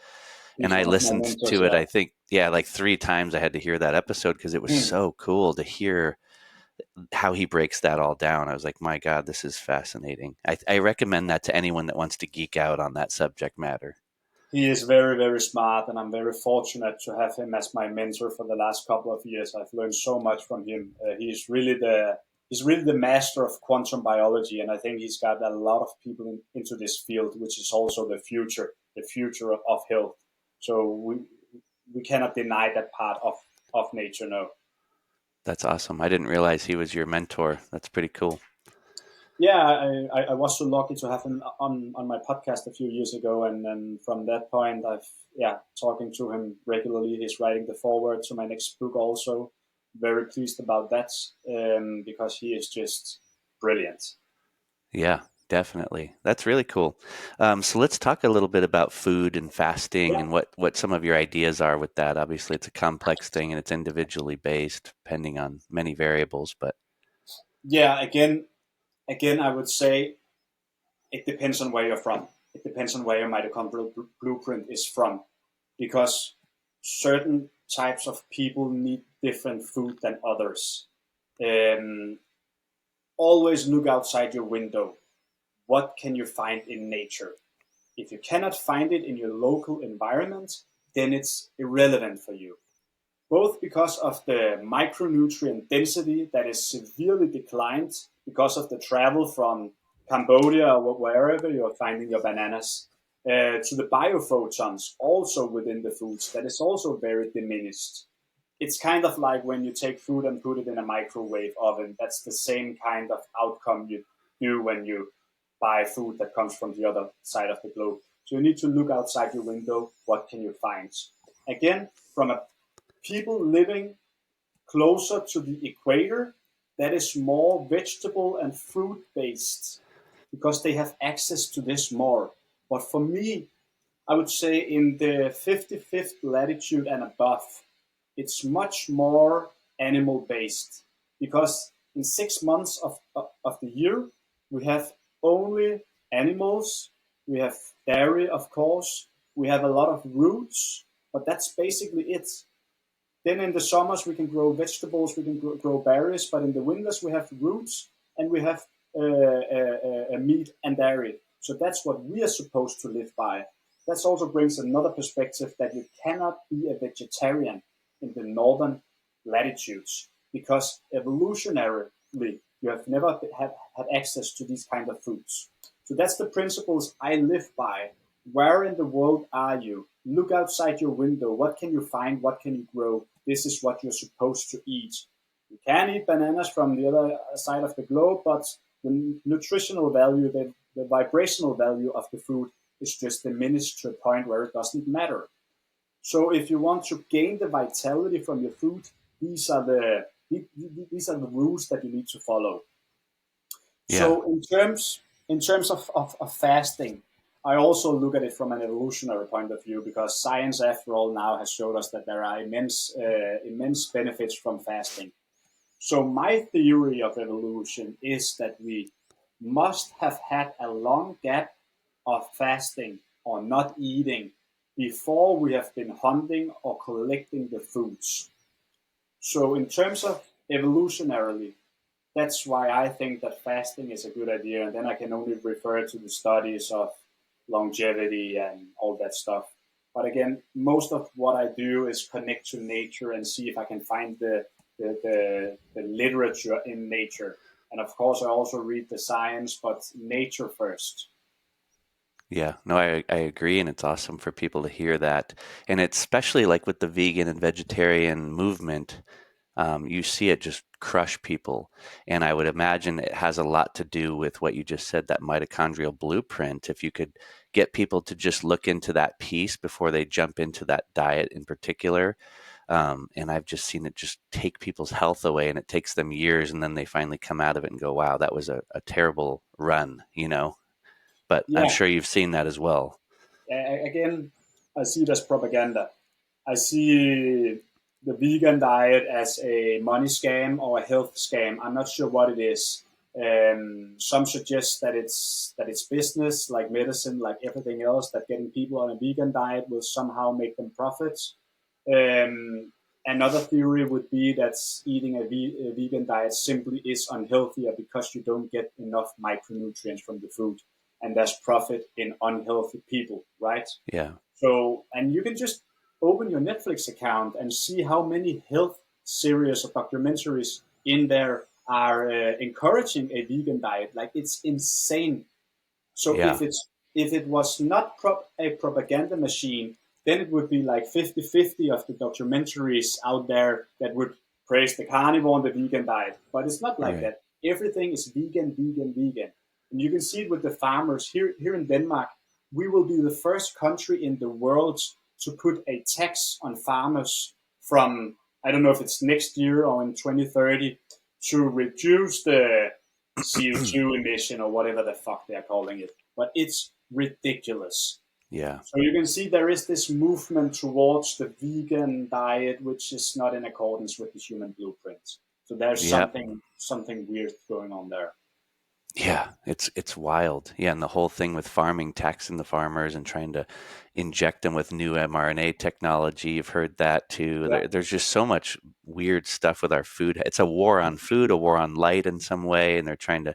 And He's I one of my listened mentors, to it, yeah. I think, yeah, like 3 times I had to hear that episode because it was Hmm. so cool to hear how he breaks that all down. I was like, my God, this is fascinating. I recommend that to anyone that wants to geek out on that subject matter. He is very, very smart, and I'm very fortunate to have him as my mentor for the last couple of years. I've learned so much from him. He's really the master of quantum biology, and I think he's got a lot of people into this field, which is also the future of health. So we cannot deny that part of nature. No. That's awesome. I didn't realize he was your mentor. That's pretty cool. Yeah, I was so lucky to have him on my podcast a few years ago, and then from that point, I've talking to him regularly. He's writing the foreword to my next book, also. Very pleased about that, because he is just brilliant. Yeah, definitely. That's really cool. So let's talk a little bit about food and fasting Yeah, and what some of your ideas are with that. Obviously, it's a complex thing and it's individually based, depending on many variables. But yeah. Again, I would say it depends on where you're from. It depends on where your mitochondrial blueprint is from, because certain types of people need different food than others. Um, Always look outside your window. What can you find in nature? If you cannot find it in your local environment, then it's irrelevant for you. Both because of the micronutrient density that is severely declined because of the travel from Cambodia or wherever you're finding your bananas, to the biophotons also within the foods that is also very diminished. It's kind of like when you take food and put it in a microwave oven. That's the same kind of outcome you do when you buy food that comes from the other side of the globe. So you need to look outside your window. What can you find? Again, from a people living closer to the equator, that is more vegetable and fruit based, because they have access to this more. But for me, I would say in the 55th latitude and above, it's much more animal based, because in 6 months of the year, we have only animals, we have dairy, of course, we have a lot of roots, but that's basically it. Then in the summers, we can grow vegetables, we can grow berries, but in the winters, we have roots and we have meat and dairy. So that's what we are supposed to live by. That also brings another perspective, that you cannot be a vegetarian in the northern latitudes, because evolutionarily you have never had access to these kind of foods. So that's the principles I live by. Where in the world are you? Look outside your window. What can you find? What can you grow? This is what you're supposed to eat. You can eat bananas from the other side of the globe, but the nutritional value, the vibrational value of the food is just diminished to a point where it doesn't matter. So if you want to gain the vitality from your food, these are the these are the rules that you need to follow. yeah, So in terms of fasting, I also look at it from an evolutionary point of view, because science, after all, now has showed us that there are immense benefits from fasting. So my theory of evolution is that we must have had a long gap of fasting or not eating before we have been hunting or collecting the foods. So in terms of evolutionarily, that's why I think that fasting is a good idea. And then I can only refer to the studies of longevity and all that stuff. But again, most of what I do is connect to nature and see if I can find the literature in nature. And of course, I also read the science, but nature first. Yeah, no, I agree, and it's awesome for people to hear that. And it's especially like with the vegan and vegetarian movement, you see it just crush people. And I would imagine it has a lot to do with what you just said, that mitochondrial blueprint. If you could get people to just look into that piece before they jump into that diet in particular. And I've just seen it just take people's health away, and it takes them years, and then they finally come out of it and go, wow, that was a terrible run, you know? But I'm Yeah, sure you've seen that as well. again, I see it as propaganda. I see the vegan diet as a money scam or a health scam. I'm not sure what it is. Some suggest that it's business, like medicine, like everything else. That getting people on a vegan diet will somehow make them profit. Um, Another theory would be that eating a vegan diet simply is unhealthier because you don't get enough micronutrients from the food, and there's profit in unhealthy people, right? Yeah. So, and you can just open your Netflix account and see how many health series or documentaries in there are encouraging a vegan diet. Like it's insane. So Yeah. if it was not a propaganda machine, then it would be like 50-50 of the documentaries out there that would praise the carnivore and the vegan diet. But it's not like Right. that. Everything is vegan, vegan, vegan. And you can see it with the farmers here in Denmark. We will be the first country in the world to put a tax on farmers from, I don't know if it's next year or in 2030, to reduce the CO2 emission or whatever the fuck they're calling it. But it's ridiculous. Yeah. So you can see there is this movement towards the vegan diet, which is not in accordance with the human blueprint. So there's Yeah. something weird going on there. Yeah, it's wild. Yeah, and the whole thing with farming, taxing the farmers and trying to inject them with new mRNA technology. You've heard that too. Yeah, There's just so much weird stuff with our food. It's a war on food, a war on light in some way, and they're trying to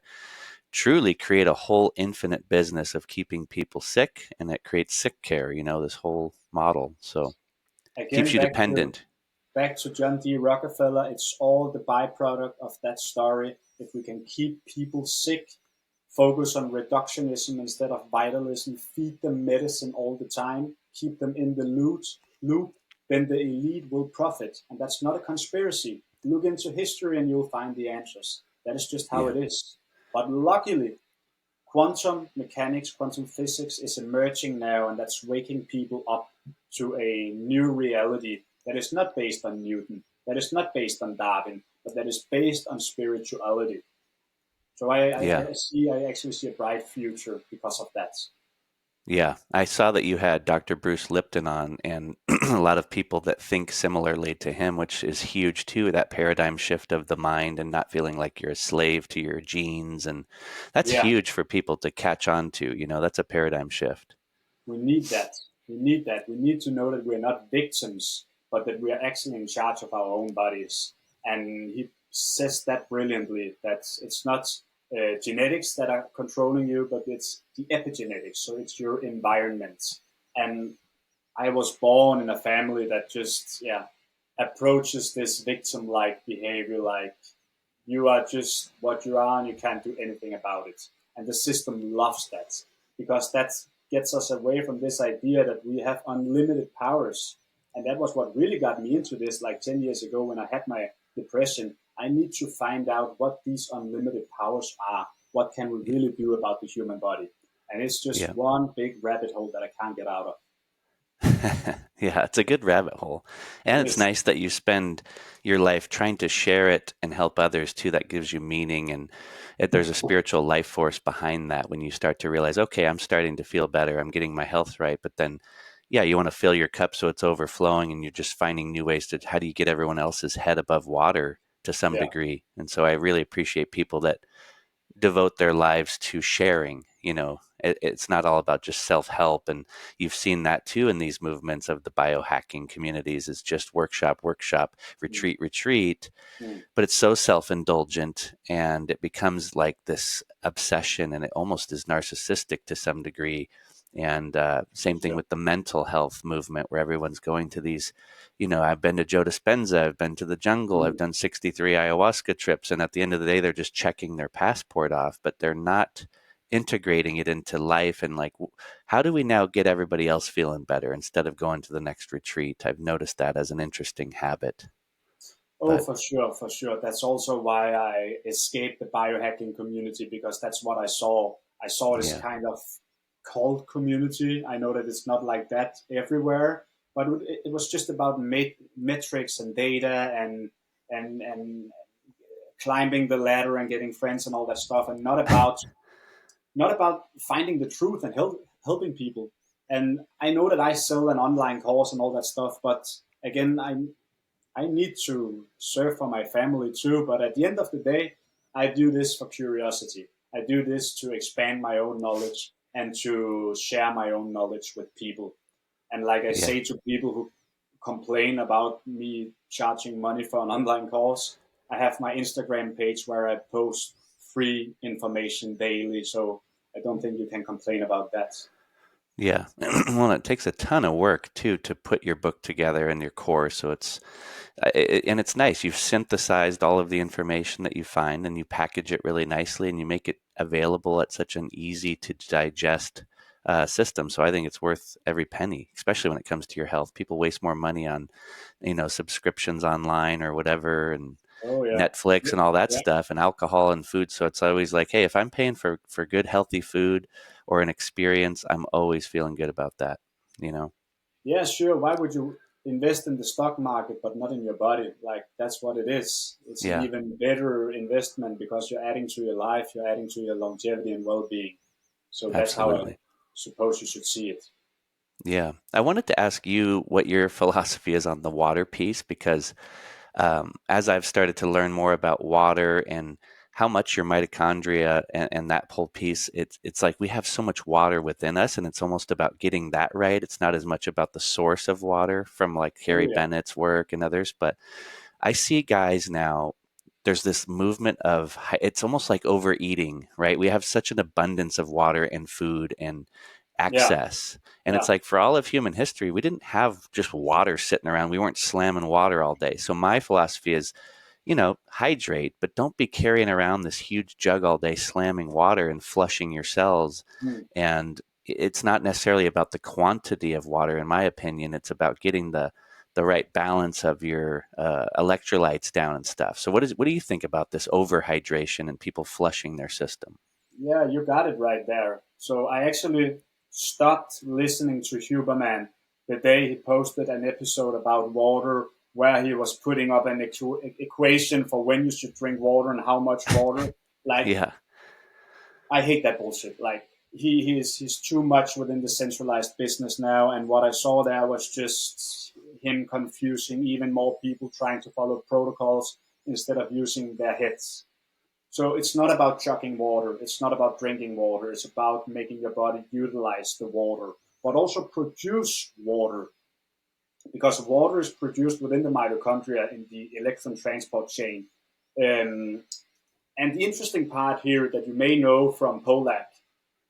truly create a whole infinite business of keeping people sick, and it creates sick care, this whole model. So keeps again, you dependent. back to John D. Rockefeller. It's all the byproduct of that story. If we can keep people sick, focus on reductionism instead of vitalism, feed them medicine all the time, keep them in the loop, then the elite will profit. And that's not a conspiracy. Look into history and you'll find the answers. That is just how Yeah. it is. But luckily, quantum mechanics, quantum physics is emerging now, and that's waking people up to a new reality that is not based on Newton, that is not based on Darwin, but that is based on spirituality. So Yeah. I actually see a bright future because of that. Yeah, I saw that you had Dr. Bruce Lipton on, and a lot of people that think similarly to him, which is huge too, that paradigm shift of the mind and not feeling like you're a slave to your genes. And that's Yeah, huge for people to catch on to. That's a paradigm shift. we need that. We need that. We need to know that we're not victims, but that we are actually in charge of our own bodies. And he says that brilliantly. That it's not genetics that are controlling you, but it's the epigenetics. So it's your environment. And I was born in a family that just approaches this victim-like behavior, like you are just what you are and you can't do anything about it. And the system loves that because that gets us away from this idea that we have unlimited powers. And that was what really got me into this like 10 years ago when I had my depression. I need to find out what these unlimited powers are. What can we really do about the human body? And it's just Yeah. one big rabbit hole that I can't get out of. Yeah, it's a good rabbit hole. And It it's is. nice that you spend your life trying to share it and help others too. That gives you meaning. And there's a spiritual life force behind that when you start to realize, okay, I'm starting to feel better. I'm getting my health right. But then, yeah, you want to fill your cup so it's overflowing, and you're just finding new ways to how do you get everyone else's head above water to some Yeah. degree. And so I really appreciate people that devote their lives to sharing. It's not all about just self-help, and you've seen that too in these movements of the biohacking communities. Is just workshop, workshop, Mm. retreat, retreat, Mm. but it's so self-indulgent, and it becomes like this obsession, and it almost is narcissistic to some degree. And same thing Sure. with the mental health movement, where everyone's going to these, I've been to Joe Dispenza, I've been to the jungle, I've Mm. done 63 ayahuasca trips, and at the end of the day they're just checking their passport off, but they're not integrating it into life. And like, how do we now get everybody else feeling better instead of going to the next retreat? I've noticed that as an interesting habit. Oh, But for sure, for sure. That's also why I escaped the biohacking community, because that's what I saw. I saw this yeah, kind of cult community. I know that it's not like that everywhere, but it was just about metrics and data and climbing the ladder and getting friends and all that stuff, and not about finding the truth and helping people. And I know that I sell an online course and all that stuff, but again, I need to serve for my family too. But at the end of the day, I do this for curiosity. I do this to expand my own knowledge and to share my own knowledge with people. And like I yeah. say to people who complain about me charging money for an online course, I have my Instagram page where I post free information daily. So I don't think you can complain about that. Yeah. Well, it takes a ton of work too to put your book together and your course. So and it's nice. You've synthesized all of the information that you find, and you package it really nicely, and you make it available at such an easy to digest system. So I think it's worth every penny, especially when it comes to your health. People waste more money on, subscriptions online or whatever, and Oh, yeah. Netflix and all that Yeah. stuff, and alcohol and food. So it's always like, hey, if I'm paying for good healthy food or an experience, I'm always feeling good about that. You know? Yeah, sure. Why would you invest in the stock market but not in your body? Like, that's what it is. It's an Yeah, even better investment because you're adding to your life, you're adding to your longevity and well-being. So that's how I absolutely. suppose you should see it. Yeah. I wanted to ask you what your philosophy is on the water piece, because as I've started to learn more about water and how much your mitochondria and that whole piece, it's like we have so much water within us, and it's almost about getting that right. It's not as much about the source of water from like Oh, Harry yeah. Bennett's work and others, but I see guys now, there's this movement of, it's almost like overeating, right? We have such an abundance of water and food and Yeah. access. And Yeah. it's like for all of human history, we didn't have just water sitting around. We weren't slamming water all day. So my philosophy is, hydrate, but don't be carrying around this huge jug all day, slamming water and flushing your cells. Mm. And it's not necessarily about the quantity of water, in my opinion. It's about getting the right balance of your electrolytes down and stuff. So what do you think about this overhydration and people flushing their system? Yeah, you got it right there. So I actually stopped listening to Huberman the day he posted an episode about water where he was putting up an equation for when you should drink water and how much water. Like, Yeah, I hate that bullshit. Like, he's too much within the centralized business now, and what I saw there was just him confusing even more people trying to follow protocols instead of using their heads. So it's not about chugging water. It's not about drinking water. It's about making your body utilize the water, but also produce water, because water is produced within the mitochondria in the electron transport chain. Um, and the interesting part here that you may know from Polak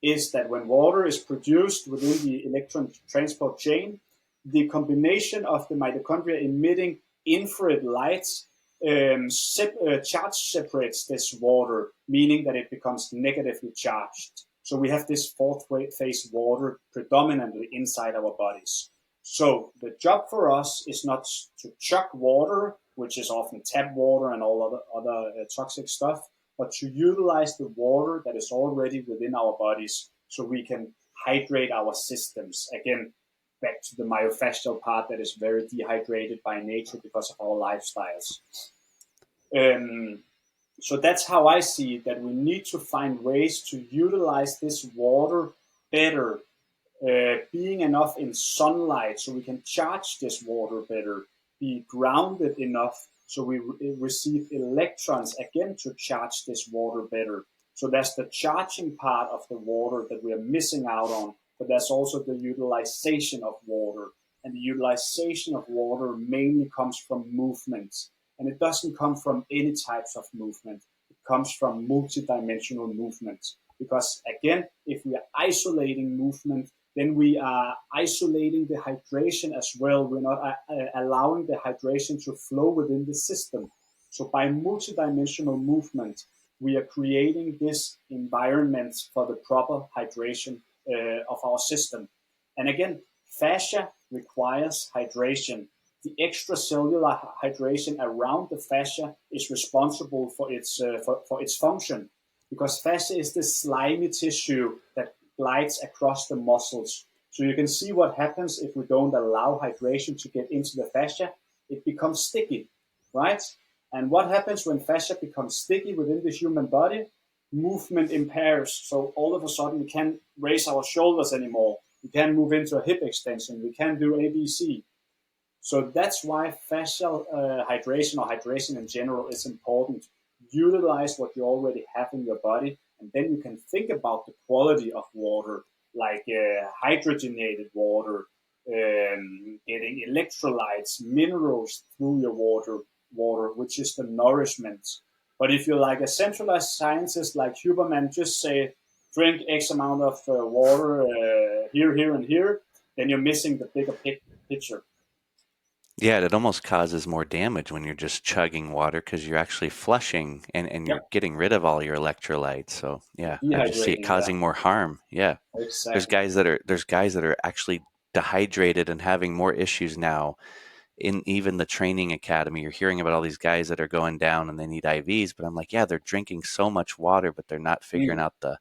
is that when water is produced within the electron transport chain, the combination of the mitochondria emitting infrared lights charge separates this water, meaning that it becomes negatively charged. So we have this fourth phase water predominantly inside our bodies. So the job for us is not to chuck water, which is often tap water and all other toxic stuff, but to utilize the water that is already within our bodies so we can hydrate our systems. Again, back to the myofascial part that is very dehydrated by nature because of our lifestyles. Um, so that's how I see it, that we need to find ways to utilize this water better, being enough in sunlight so we can charge this water better, be grounded enough So we receive electrons again to charge this water better. So that's the charging part of the water that we are missing out on, but there's also the utilization of water. And the utilization of water mainly comes from movement. And it doesn't come from any types of movement. It comes from multidimensional movement. Because again, if we are isolating movement, then we are isolating the hydration as well. We're not allowing the hydration to flow within the system. So by multidimensional movement, we are creating this environment for the proper hydration of our system. And again, fascia requires hydration. The extracellular hydration around the fascia is responsible for its function, because fascia is this slimy tissue that glides across the muscles. So you can see what happens if we don't allow hydration to get into the fascia. It becomes sticky, right? And what happens when fascia becomes sticky within the human body? Movement impairs. So all of a sudden, we can't raise our shoulders anymore. We can't move into a hip extension. We can't do ABC. So that's why fascial hydration, or hydration in general, is important. Utilize what you already have in your body, and then you can think about the quality of water, like hydrogenated water, getting electrolytes, minerals through your water, which is the nourishment. But if you're like a centralized scientist like Huberman, just say drink X amount of water here, and here, then you're missing the bigger picture. Yeah, it almost causes more damage when you're just chugging water because you're actually flushing and you're Yep, getting rid of all your electrolytes. So you're yeah, I just see it dehydrating. Yeah, causing more harm. Yeah. exactly. There's guys that are actually dehydrated and having more issues now in even the training academy. You're hearing about all these guys that are going down and they need IVs, but I'm like, yeah, they're drinking so much water, but they're not figuring Mm, out the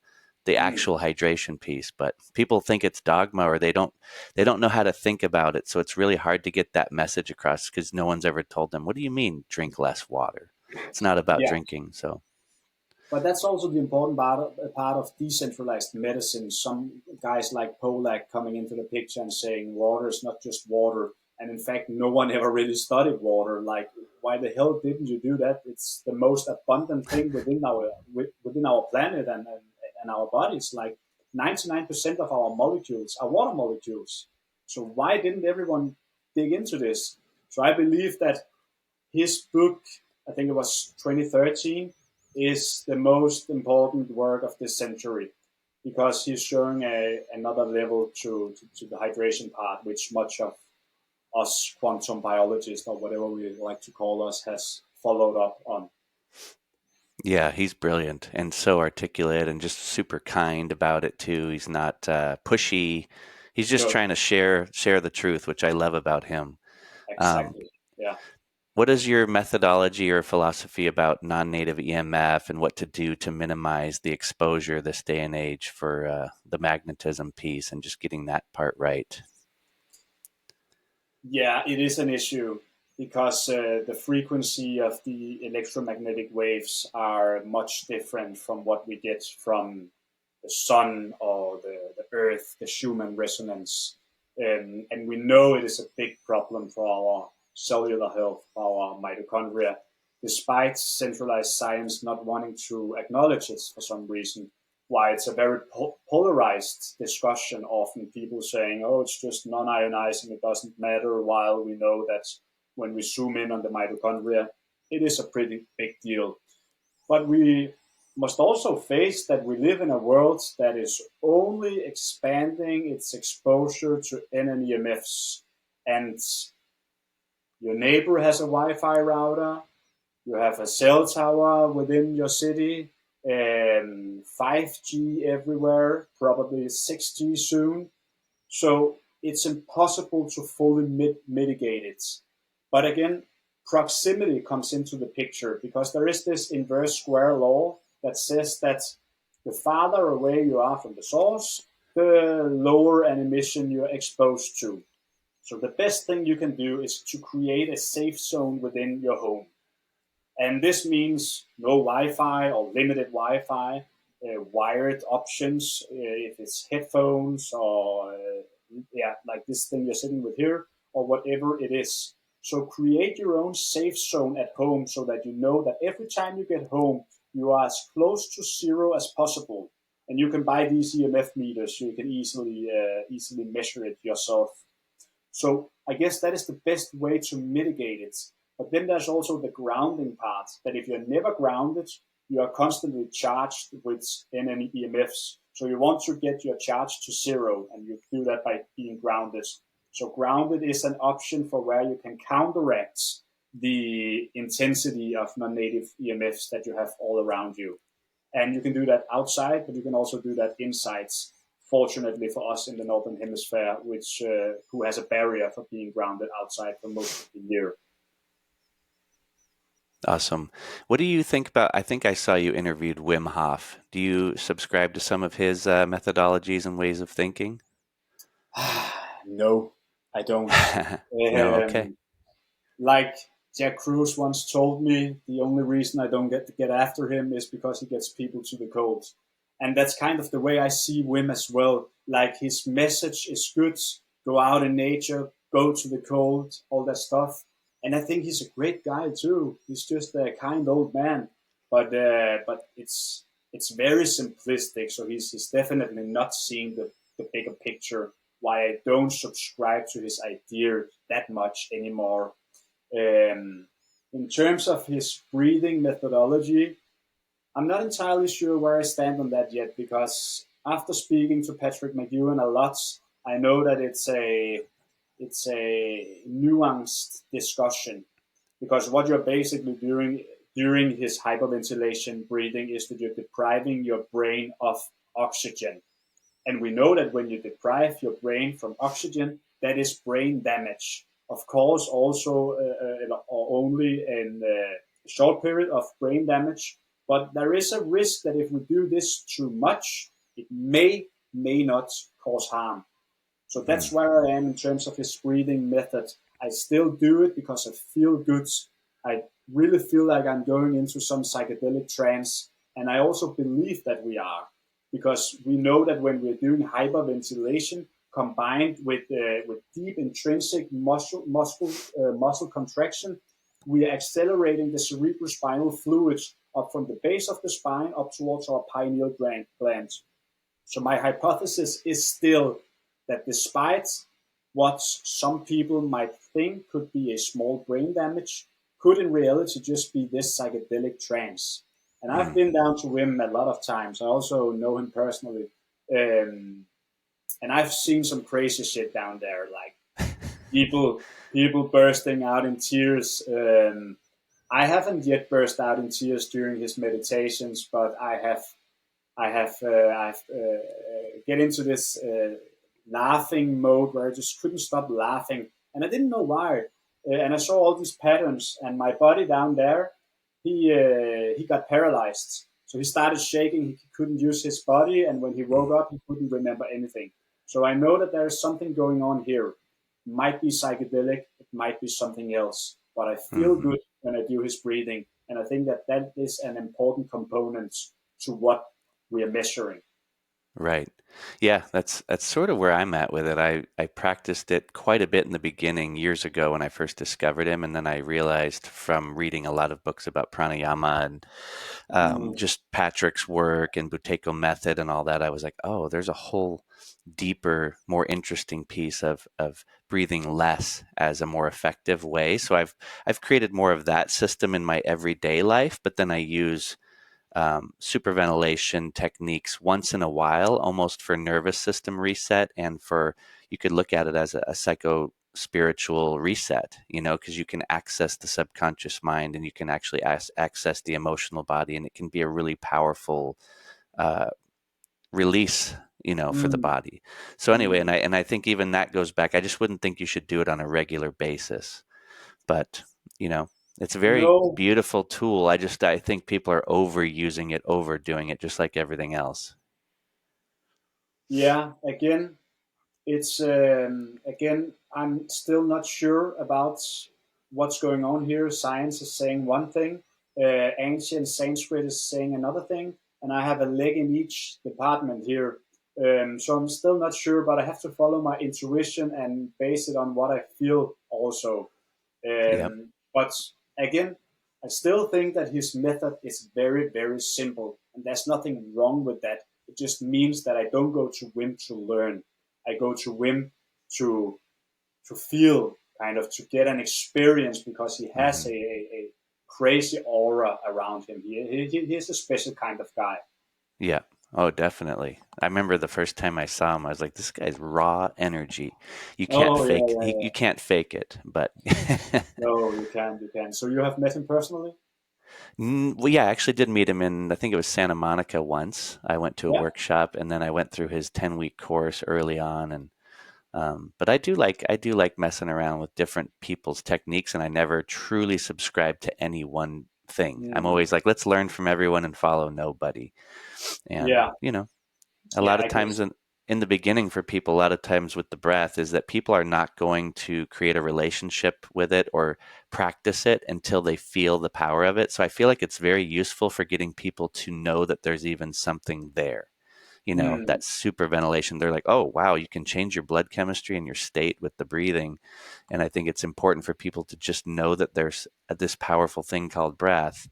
mm. actual hydration piece. But people think it's dogma, or they don't know how to think about it. So it's really hard to get that message across because no one's ever told them, what do you mean drink less water? It's not about Yeah, drinking. So but that's also the important part of decentralized medicine. Some guys like Polak coming into the picture and saying water is not just water. And in fact, no one ever really studied water. Like, why the hell didn't you do that? It's the most abundant thing within our planet and our bodies. Like 99% of our molecules are water molecules. So why didn't everyone dig into this? So I believe that his book, I think it was 2013, is the most important work of this century, because he's showing another level to the hydration part, which much of us quantum biologists, or whatever we like to call us, has followed up on. yeah, he's brilliant and so articulate and just super kind about it too. He's not pushy. He's just No, trying to share the truth, which I love about him. Um, exactly. Yeah. what is your methodology or philosophy about non-native EMF and what to do to minimize the exposure this day and age for the magnetism piece and just getting that part right? Yeah, it is an issue because the frequency of the electromagnetic waves are much different from what we get from the sun or the earth, the Schumann resonance. And we know it is a big problem for our cellular health, for our mitochondria, despite centralized science not wanting to acknowledge it for some reason. Why it's a very polarized discussion, often people saying, oh, it's just non-ionizing, it doesn't matter, while we know that when we zoom in on the mitochondria, it is a pretty big deal. But we must also face that we live in a world that is only expanding its exposure to NNEMFs. And your neighbor has a Wi Fi router, you have a cell tower within your city, 5G everywhere, probably 6G soon. So it's impossible to fully mitigate it. But again, proximity comes into the picture, because there is this inverse square law that says that the farther away you are from the source, the lower an emission you're exposed to. So the best thing you can do is to create a safe zone within your home. And this means no Wi-Fi or limited Wi-Fi, wired options, if it's headphones or like this thing you're sitting with here, or whatever it is. So create your own safe zone at home so that you know that every time you get home, you are as close to zero as possible. And you can buy these EMF meters so you can easily measure it yourself. So I guess that is the best way to mitigate it. But then there's also the grounding part, that if you're never grounded, you are constantly charged with EMFs. So you want to get your charge to zero, and you do that by being grounded. So grounded is an option for where you can counteract the intensity of non-native EMFs that you have all around you. And you can do that outside, but you can also do that inside. Fortunately for us in the Northern Hemisphere, which who has a barrier for being grounded outside for most of the year. Awesome. What do you think about? I think I saw you interviewed Wim Hof. Do you subscribe to some of his methodologies and ways of thinking? No, I don't. No, okay. Like Jack Cruz once told me, the only reason I don't get to get after him is because he gets people to the cold. And that's kind of the way I see Wim as well. Like his message is good, go out in nature, go to the cold, all that stuff. And I think he's a great guy too. He's just a kind old man, but it's very simplistic. So he's definitely not seeing the bigger picture. Why I don't subscribe to his idea that much anymore. In terms of his breathing methodology, I'm not entirely sure where I stand on that yet, because after speaking to Patrick McEwen a lot, I know that it's a nuanced discussion, because what you're basically doing during his hyperventilation breathing is that you're depriving your brain of oxygen. And we know that when you deprive your brain from oxygen, that is brain damage. Of course, also or only in a short period of brain damage. But there is a risk that if we do this too much, it may not cause harm. So Hmm. that's where I am in terms of his breathing method. I still do it because I feel good. I really feel like I'm going into some psychedelic trance. And I also believe that we are, because we know that when we're doing hyperventilation combined with deep intrinsic muscle contraction, we are accelerating the cerebrospinal fluid up from the base of the spine up towards our pineal gland. So my hypothesis is still that despite what some people might think could be a small brain damage, could in reality just be this psychedelic trance. And I've Hmm. been down to Wim a lot of times. I also know him personally. Um, and I've seen some crazy shit down there, like people people bursting out in tears. I haven't yet burst out in tears during his meditations, but I've get into this laughing mode where I just couldn't stop laughing, and I didn't know why. And I saw all these patterns, and my body down there, he got paralyzed. So he started shaking. He couldn't use his body, and when he woke up, he couldn't remember anything. So I know that there is something going on here. It might be psychedelic. It might be something else. But I feel Hmm. good when I do his breathing, and I think that that is an important component to what we are measuring. Right. Yeah, that's sort of where I'm at with it. I practiced it quite a bit in the beginning years ago when I first discovered him, and then I realized from reading a lot of books about pranayama and Mm, just Patrick's work and Buteyko method and all that, I was like, oh, there's a whole deeper, more interesting piece of breathing less as a more effective way. So I've created more of that system in my everyday life, but then I use superventilation techniques once in a while, almost for nervous system reset and for, you could look at it as a psycho spiritual reset, because you can access the subconscious mind and you can actually access the emotional body, and it can be a really powerful uh, release, for the mm, body. So anyway, and mm. I think even that goes back. I just wouldn't think you should do it on a regular basis, but you know, it's a very No, beautiful tool. I think people are overusing it, overdoing it, just like everything else. yeah, it's again, I'm still not sure about what's going on here. Science is saying one thing, ancient Sanskrit is saying another thing, and I have a leg in each department here. So I'm still not sure, but I have to follow my intuition and base it on what I feel also. Yep. But again, I still think that his method is very, very simple, and there's nothing wrong with that. It just means that I don't go to Wim to learn. I go to Wim to feel, kind of to get an experience, because he has Hmm. a crazy aura around him. He's a special kind of guy. Yeah. Oh, definitely. I remember the first time I saw him, I was like, this guy's raw energy. Oh yeah, yeah, You yeah. can't fake it, but No, you can, you can. So you have met him personally? Well, yeah, I actually did meet him in, I think it was Santa Monica once. I went to a Yeah. workshop and then I went through his 10-week course early on. And, but I do like messing around with different people's techniques, and I never truly subscribe to any one thing. I'm Mm, always like, let's learn from everyone and follow nobody. And, yeah, a yeah. lot of I times guess. in the beginning for people, a lot of times with the breath is that people are not going to create a relationship with it or practice it until they feel the power of it. So I feel like it's very useful for getting people to know that there's even something there. Mm, That super ventilation. They're like, oh, wow, you can change your blood chemistry and your state with the breathing. And I think it's important for people to just know that there's this powerful thing called breath,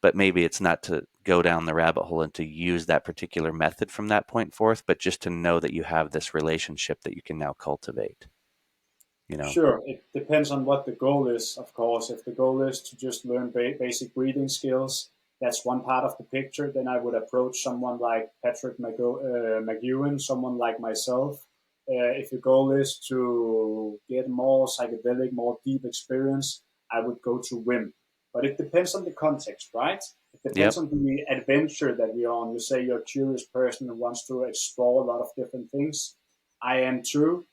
but maybe it's not to go down the rabbit hole and to use that particular method from that point forth, but just to know that you have this relationship that you can now cultivate, you know? sure. It depends on what the goal is, of course. If the goal is to just learn basic breathing skills, that's one part of the picture. Then I would approach someone like Patrick McEwen, someone like myself. If the goal is to get more psychedelic, more deep experience, I would go to Wim. But it depends on the context, right? It depends Yep. on the adventure that we're on. You say you're a curious person who wants to explore a lot of different things. I am too.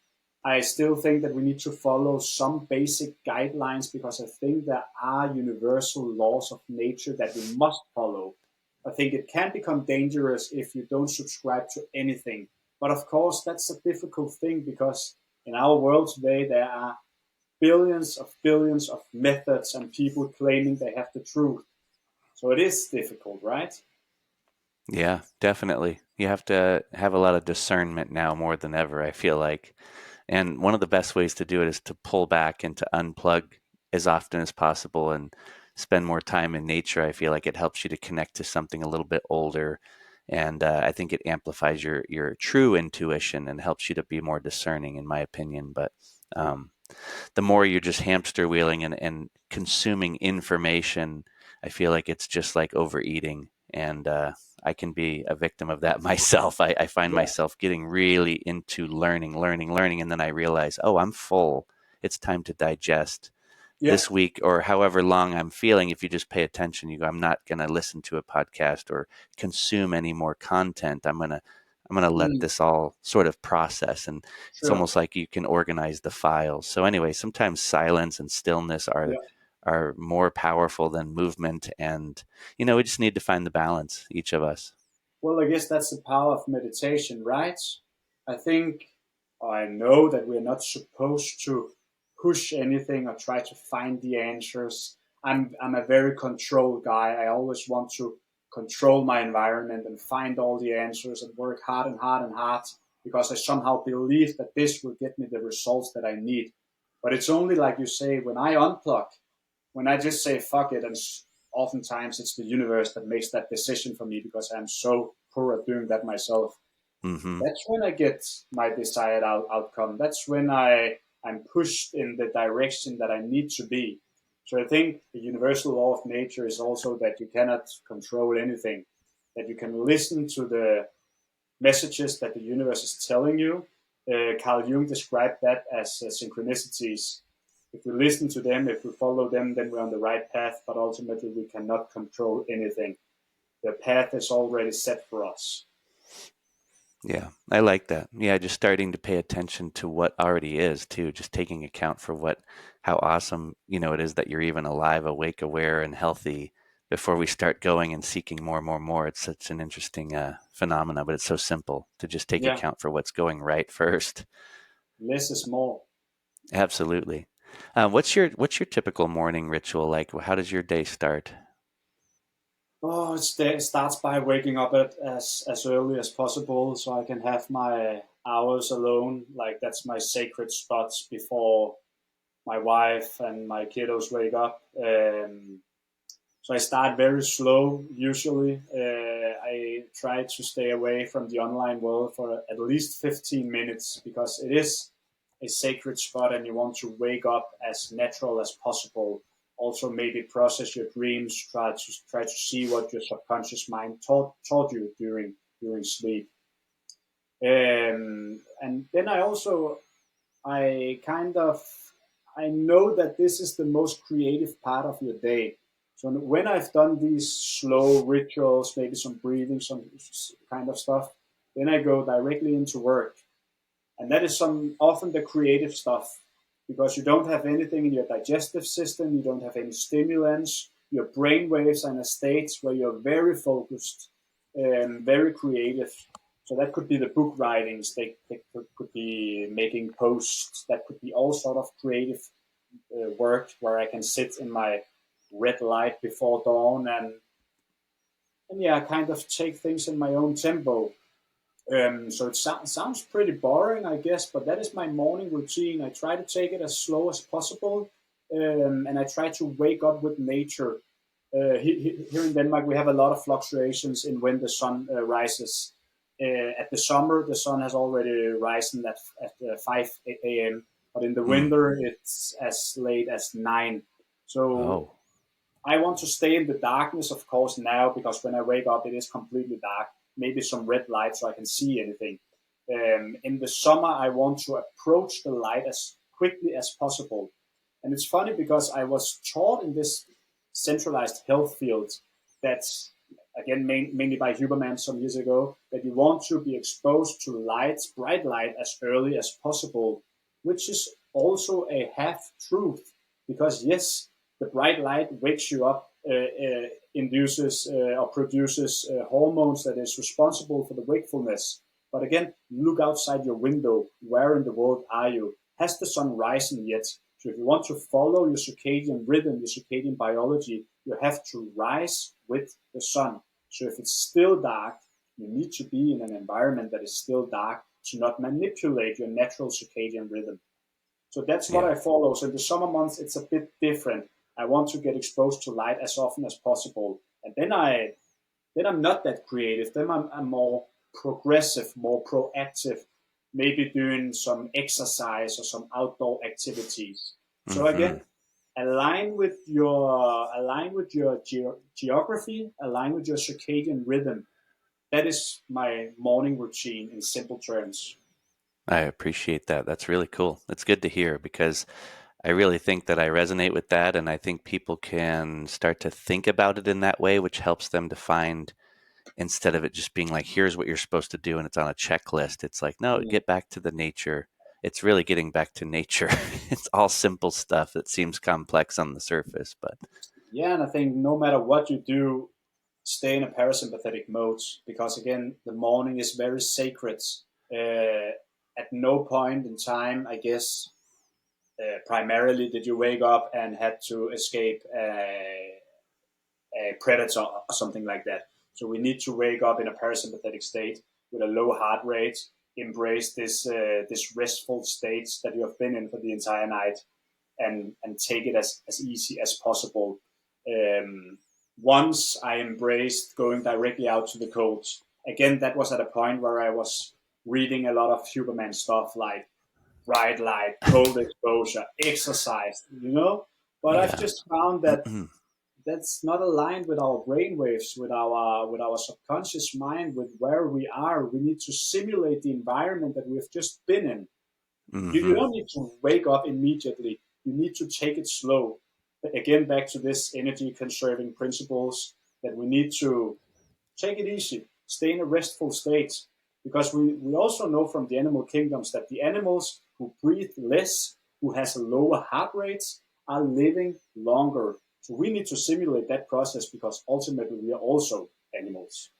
I still think that we need to follow some basic guidelines, because I think there are universal laws of nature that we must follow. I think it can become dangerous if you don't subscribe to anything. But of course, that's a difficult thing, because in our world today, there are billions of methods and people claiming they have the truth. So it is difficult, right? Yeah, definitely. You have to have a lot of discernment now more than ever, I feel like. And one of the best ways to do it is to pull back and to unplug as often as possible and spend more time in nature. I feel like it helps you to connect to something a little bit older. And I think it amplifies your true intuition and helps you to be more discerning, in my opinion. But um, the more you're just hamster wheeling and consuming information, I feel like it's just like overeating. And I can be a victim of that myself. I find Yeah. myself getting really into learning, and then I realize, oh, I'm full. It's time to digest Yeah. this week or however long I'm feeling. If you just pay attention, you go, I'm not going to listen to a podcast or consume any more content. I'm going to let Mm, this all sort of process. And it's sure. almost like you can organize the files. So anyway, sometimes silence and stillness Yeah. are more powerful than movement. And, we just need to find the balance, each of us. Well, I guess that's the power of meditation, right? I think, or I know that we're not supposed to push anything or try to find the answers. I'm a very control guy. I always want to control my environment and find all the answers and work hard and hard and hard, because I somehow believe that this will get me the results that I need. But it's only like you say, when I unplug, when I just say fuck it, and oftentimes it's the universe that makes that decision for me, because I'm so poor at doing that myself. Hmm. That's when I get my desired outcome. That's when I'm pushed in the direction that I need to be. So I think the universal law of nature is also that you cannot control anything, that you can listen to the messages that the universe is telling you. Carl Jung described that as synchronicities. If we listen to them, if we follow them, then we're on the right path, but ultimately we cannot control anything. The path is already set for us. Yeah, I like that. Yeah, just starting to pay attention to what already is too, just taking account for how awesome, it is that you're even alive, awake, aware, and healthy before we start going and seeking more, more, more. It's such an interesting phenomena, but it's so simple to just take Yeah, account for what's going right first. less is more. Absolutely. What's your typical morning ritual like? How does your day start? Oh, it starts by waking up as early as possible, so I can have my hours alone. Like that's my sacred spots before my wife and my kiddos wake up. So I start very slow usually. I try to stay away from the online world for at least 15 minutes because it is a sacred spot and you want to wake up as natural as possible. Also maybe process your dreams, try to see what your subconscious mind taught you during sleep. And then I kind of I know that this is the most creative part of your day. So when I've done these slow rituals, maybe some breathing, some kind of stuff, then I go directly into work, and that is some often the creative stuff because you don't have anything in your digestive system, you don't have any stimulants, your brain waves are in a state where you're very focused and very creative. So that could be the book writings, they could be making posts, that could be all sort of creative work where I can sit in my red light before dawn and yeah, kind of take things in my own tempo. So it sounds pretty boring, I guess, but that is my morning routine. I try to take it as slow as possible, and I try to wake up with nature. Here in Denmark, we have a lot of fluctuations in when the sun rises. At the summer, the sun has already risen at 5 a.m., but in the Mm. winter, it's as late as 9. So Oh, I want to stay in the darkness, of course, now because when I wake up, it is completely dark. Maybe some red light so I can see anything. In the summer, I want to approach the light as quickly as possible. And it's funny because I was taught in this centralized health field that, again, mainly by Huberman some years ago, that you want to be exposed to light, bright light, as early as possible, which is also a half truth. Because, yes, the bright light wakes you up, induces or produces hormones that is responsible for the wakefulness. But again, look outside your window. Where in the world are you? Has the sun risen yet? So if you want to follow your circadian rhythm, your circadian biology, you have to rise with the sun. So if it's still dark, you need to be in an environment that is still dark to not manipulate your natural circadian rhythm. So that's what yeah. I follow. So in the summer months, it's a bit different. I want to get exposed to light as often as possible, and then I'm not that creative. Then I'm more progressive, more proactive, maybe doing some exercise or some outdoor activities. So Hmm. again, align with your geography, align with your circadian rhythm. That is my morning routine in simple terms. I appreciate that. That's really cool. That's good to hear because I really think that I resonate with that, and I think people can start to think about it in that way, which helps them to find instead of it just being like, here's what you're supposed to do and it's on a checklist. It's like, no, Mm. get back to the nature. It's really getting back to nature. It's all simple stuff that seems complex on the surface, but Yeah, and I think no matter what you do, stay in a parasympathetic mode because again, the morning is very sacred. Uh, at no point in time, I guess, primarily did you wake up and had to escape a predator or something like that. So we need to wake up in a parasympathetic state with a low heart rate, embrace this restful state that you have been in for the entire night, and take it as easy as possible. Um, Once I embraced going directly out to the cold. Again, that was at a point where I was reading a lot of Huberman stuff like bright light, cold exposure, exercise, you know. But I've yeah. just found that that's not aligned with our brain waves, with our subconscious mind, with where we are. We need to simulate the environment that we've just been in. You Hmm. don't need to wake up immediately. You need to take it slow. Again, back to this energy conserving principles that we need to take it easy, stay in a restful state. Because we also know from the animal kingdoms that the animals who breathe less, who has a lower heart rates, are living longer. So we need to simulate that process because ultimately we are also animals.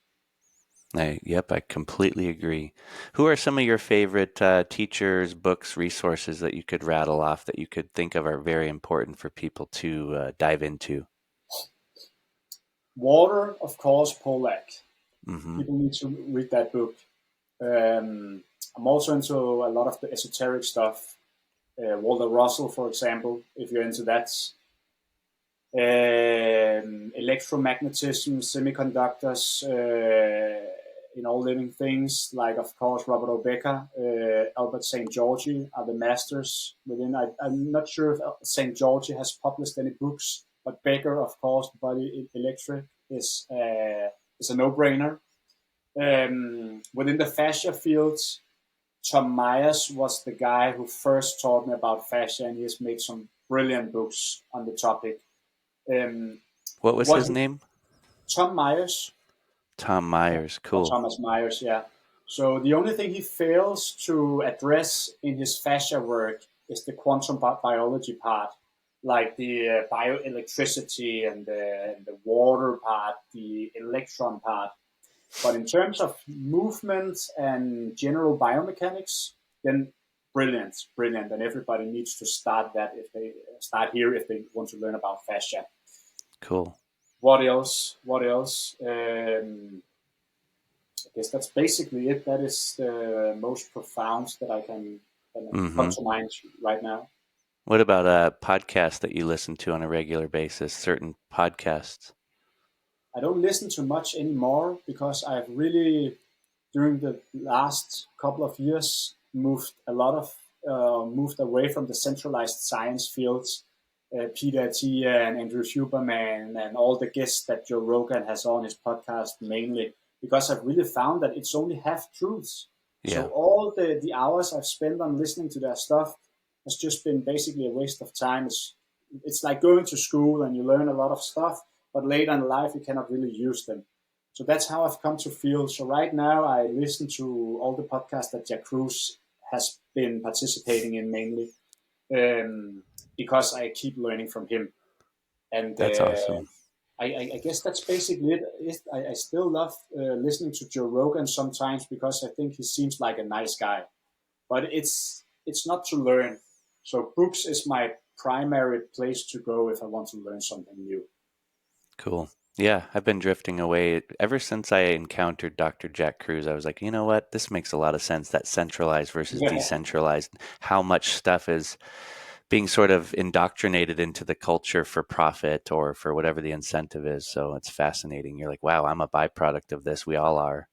Yep, I completely agree. Who are some of your favorite teachers, books, resources that you could rattle off that you could think of are very important for people to dive into? Water, of course, Polak. Hmm. People need to read that book. I'm also into a lot of the esoteric stuff. Walter Russell, for example, if you're into that. Electromagnetism, semiconductors in all living things, like, of course, Robert O. Becker, Albert St. Georgi are the masters within. I'm not sure if St. Georgi has published any books, but Becker, of course, the body electric is a no-brainer. Within the fascia fields, Tom Myers was the guy who first taught me about fascia, and he has made some brilliant books on the topic. What was What his name? Tom Myers, Tom Myers. or Cool. Thomas Myers, yeah. So the only thing he fails to address in his fascia work is the quantum biology part, like the bioelectricity and the water part, the electron part. But in terms of movement and general biomechanics, then brilliant, brilliant, and everybody needs to start that if they start here if they want to learn about fascia. Cool. What else? What else? I guess that's basically it. That is the most profound that I can come to mind right now. What about a podcast that you listen to on a regular basis? Certain podcasts. I don't listen to much anymore because I've really, during the last couple of years, moved away from the centralized science fields. Peter Attia and Andrew Huberman and all the guests that Joe Rogan has on his podcast mainly, because I've really found that it's only half truths. So Yeah. all the hours I've spent on listening to their stuff has just been basically a waste of time. It's like going to school and you learn a lot of stuff, but later in life you cannot really use them. So that's how I've come to feel. So right now I listen to all the podcasts that Jack Kruse has been participating in mainly, because I keep learning from him. And That's awesome. I guess that's basically it. I still love listening to Joe Rogan sometimes because I think he seems like a nice guy. But it's not to learn. So books is my primary place to go if I want to learn something new. Cool. Yeah, I've been drifting away ever since I encountered Dr. Jack Kruse. I was like, you know what? This makes a lot of sense. That centralized versus decentralized, how much stuff is being sort of indoctrinated into the culture for profit or for whatever the incentive is. So it's fascinating. You're like, wow, I'm a byproduct of this. We all are.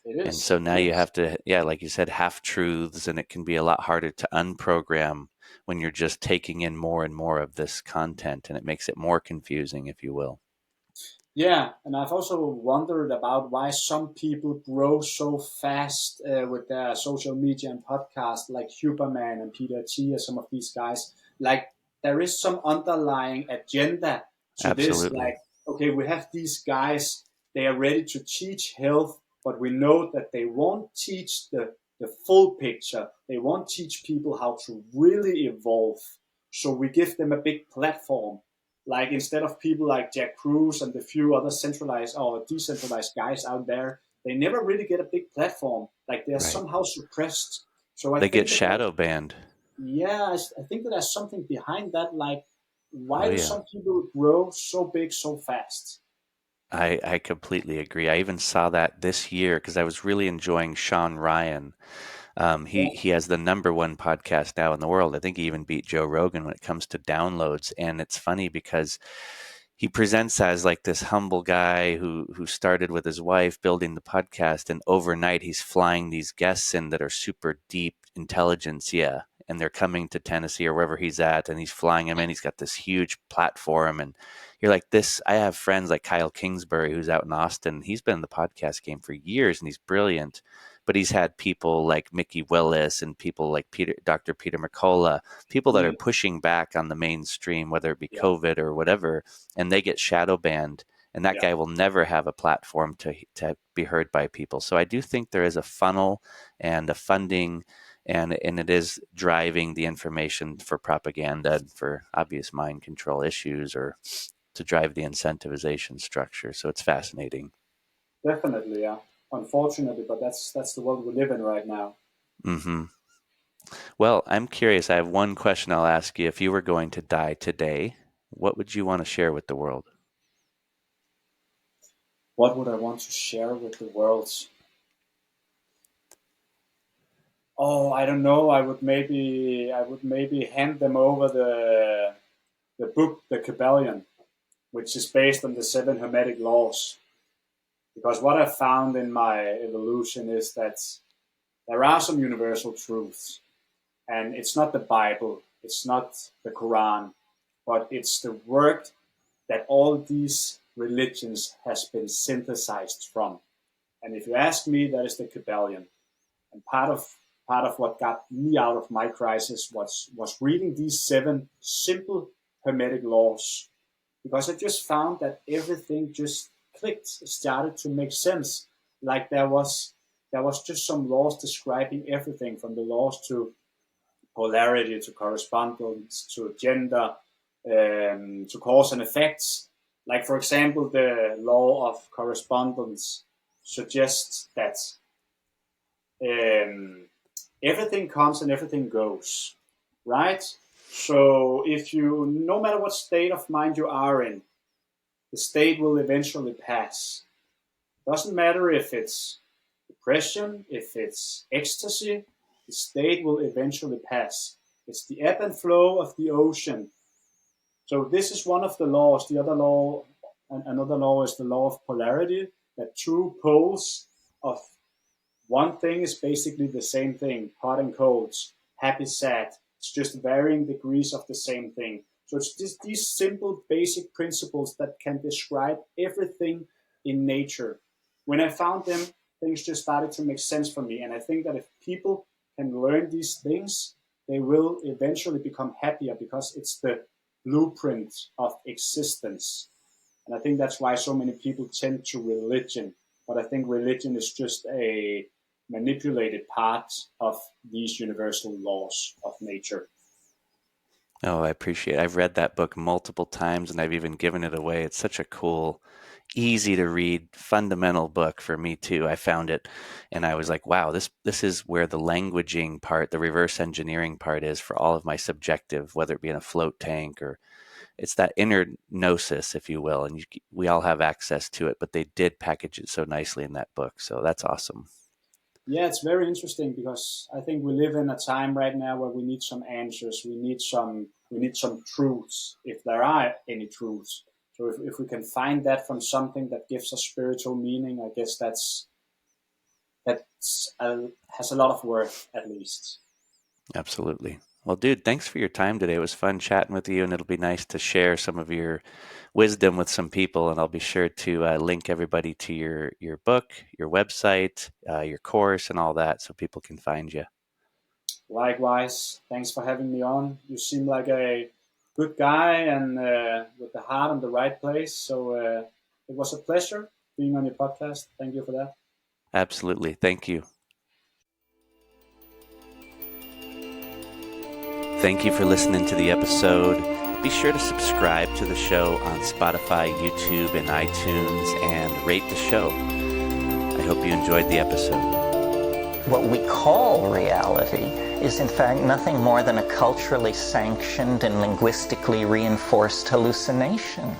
It And is. so now It you is. have to, yeah, like you said, half truths, and it can be a lot harder to unprogram when you're just taking in more and more of this content, and it makes it more confusing, if you will. Yeah, and I've also wondered about why some people grow so fast with their social media and podcasts, like Huberman and Peter T. Some of these guys. Like there is some underlying agenda to this. Absolutely. Like, okay, we have these guys; they are ready to teach health, but we know that they won't teach the full picture. They won't teach people how to really evolve. So we give them a big platform, like instead of people like Jack Kruse and the few other centralized or decentralized guys out there, they never really get a big platform. Like they're Right. somehow suppressed. So I They get think that, shadow banned. yeah, I think that there's something behind that. Like, Oh, why do yeah. some people grow so big so fast? I completely agree. I even saw that this year because I was really enjoying Sean Ryan. Yeah, He has the number one podcast now in the world. I think he even beat Joe Rogan when it comes to downloads. And it's funny because he presents as like this humble guy who started with his wife building the podcast, and overnight he's flying these guests in that are super deep intelligence, yeah, and they're coming to Tennessee or wherever he's at, and he's flying them in. He's got this huge platform, and you're like, this. I have friends like Kyle Kingsbury who's out in Austin. He's been in the podcast game for years, and he's brilliant. But he's had people like Mickey Willis and people like Dr. Peter McCullough, people that are mm, pushing back on the mainstream, whether it be yeah, COVID or whatever, and they get shadow banned, and that yeah, guy will never have a platform to be heard by people. So I do think there is a funnel and a funding, and it is driving the information for propaganda and for obvious mind control issues, or to drive the incentivization structure. So it's fascinating. definitely, yeah. Unfortunately, but that's the world we live in right now. Hmm. Well, I'm curious. I have one question I'll ask you. If you were going to die today, what would you want to share with the world? What would I want to share with the world? Oh, I don't know. I would maybe hand them over the book, the Qabalion, which is based on the seven Hermetic laws. Because what I found in my evolution is that there are some universal truths, and it's not the Bible, it's not the Quran, but it's the work that all these religions has been synthesized from. And if you ask me, that is the Qabalion. And part of what got me out of my crisis was reading these seven simple hermetic laws, because I just found that everything just clicked, started to make sense. Like there was just some laws describing everything, from the laws to polarity, to correspondence, to gender, to cause and effects. Like, for example, the law of correspondence suggests that um, everything comes and everything goes, right? So if you, no matter what state of mind you are in, the state will eventually pass. Doesn't matter if it's depression, if it's ecstasy, the state will eventually pass. It's the ebb and flow of the ocean. So this is one of the laws. The other law, another law, is the law of polarity, that two poles of one thing is basically the same thing, hot and cold, happy, sad. It's just varying degrees of the same thing. So it's just these simple basic principles that can describe everything in nature. When I found them, things just started to make sense for me. And I think that if people can learn these things, they will eventually become happier, because it's the blueprint of existence. And I think that's why so many people tend to religion. But I think religion is just a manipulated part of these universal laws of nature. Oh, I appreciate it. I've read that book multiple times and I've even given it away. It's such a cool, easy to read, fundamental book for me too. I found it and I was like, wow, this is where the languaging part, the reverse engineering part is for all of my subjective, whether it be in a float tank or it's that inner gnosis, if you will. And we all have access to it, but they did package it so nicely in that book. So that's awesome. Yeah, it's very interesting, because I think we live in a time right now where we need some answers. We need some truths, if there are any truths. So if we can find that from something that gives us spiritual meaning, I guess has a lot of worth, at least. Absolutely. Well, dude, thanks for your time today. It was fun chatting with you, and it'll be nice to share some of your wisdom with some people. And I'll be sure to link everybody to your book, your website, your course, and all that, so people can find you. Likewise, thanks for having me on. You seem like a good guy, and with the heart in the right place. So it was a pleasure being on your podcast. Thank you for that. Absolutely. Thank you. Thank you for listening to the episode. Be sure to subscribe to the show on Spotify, YouTube, and iTunes, and rate the show. I hope you enjoyed the episode. What we call reality is in fact nothing more than a culturally sanctioned and linguistically reinforced hallucination.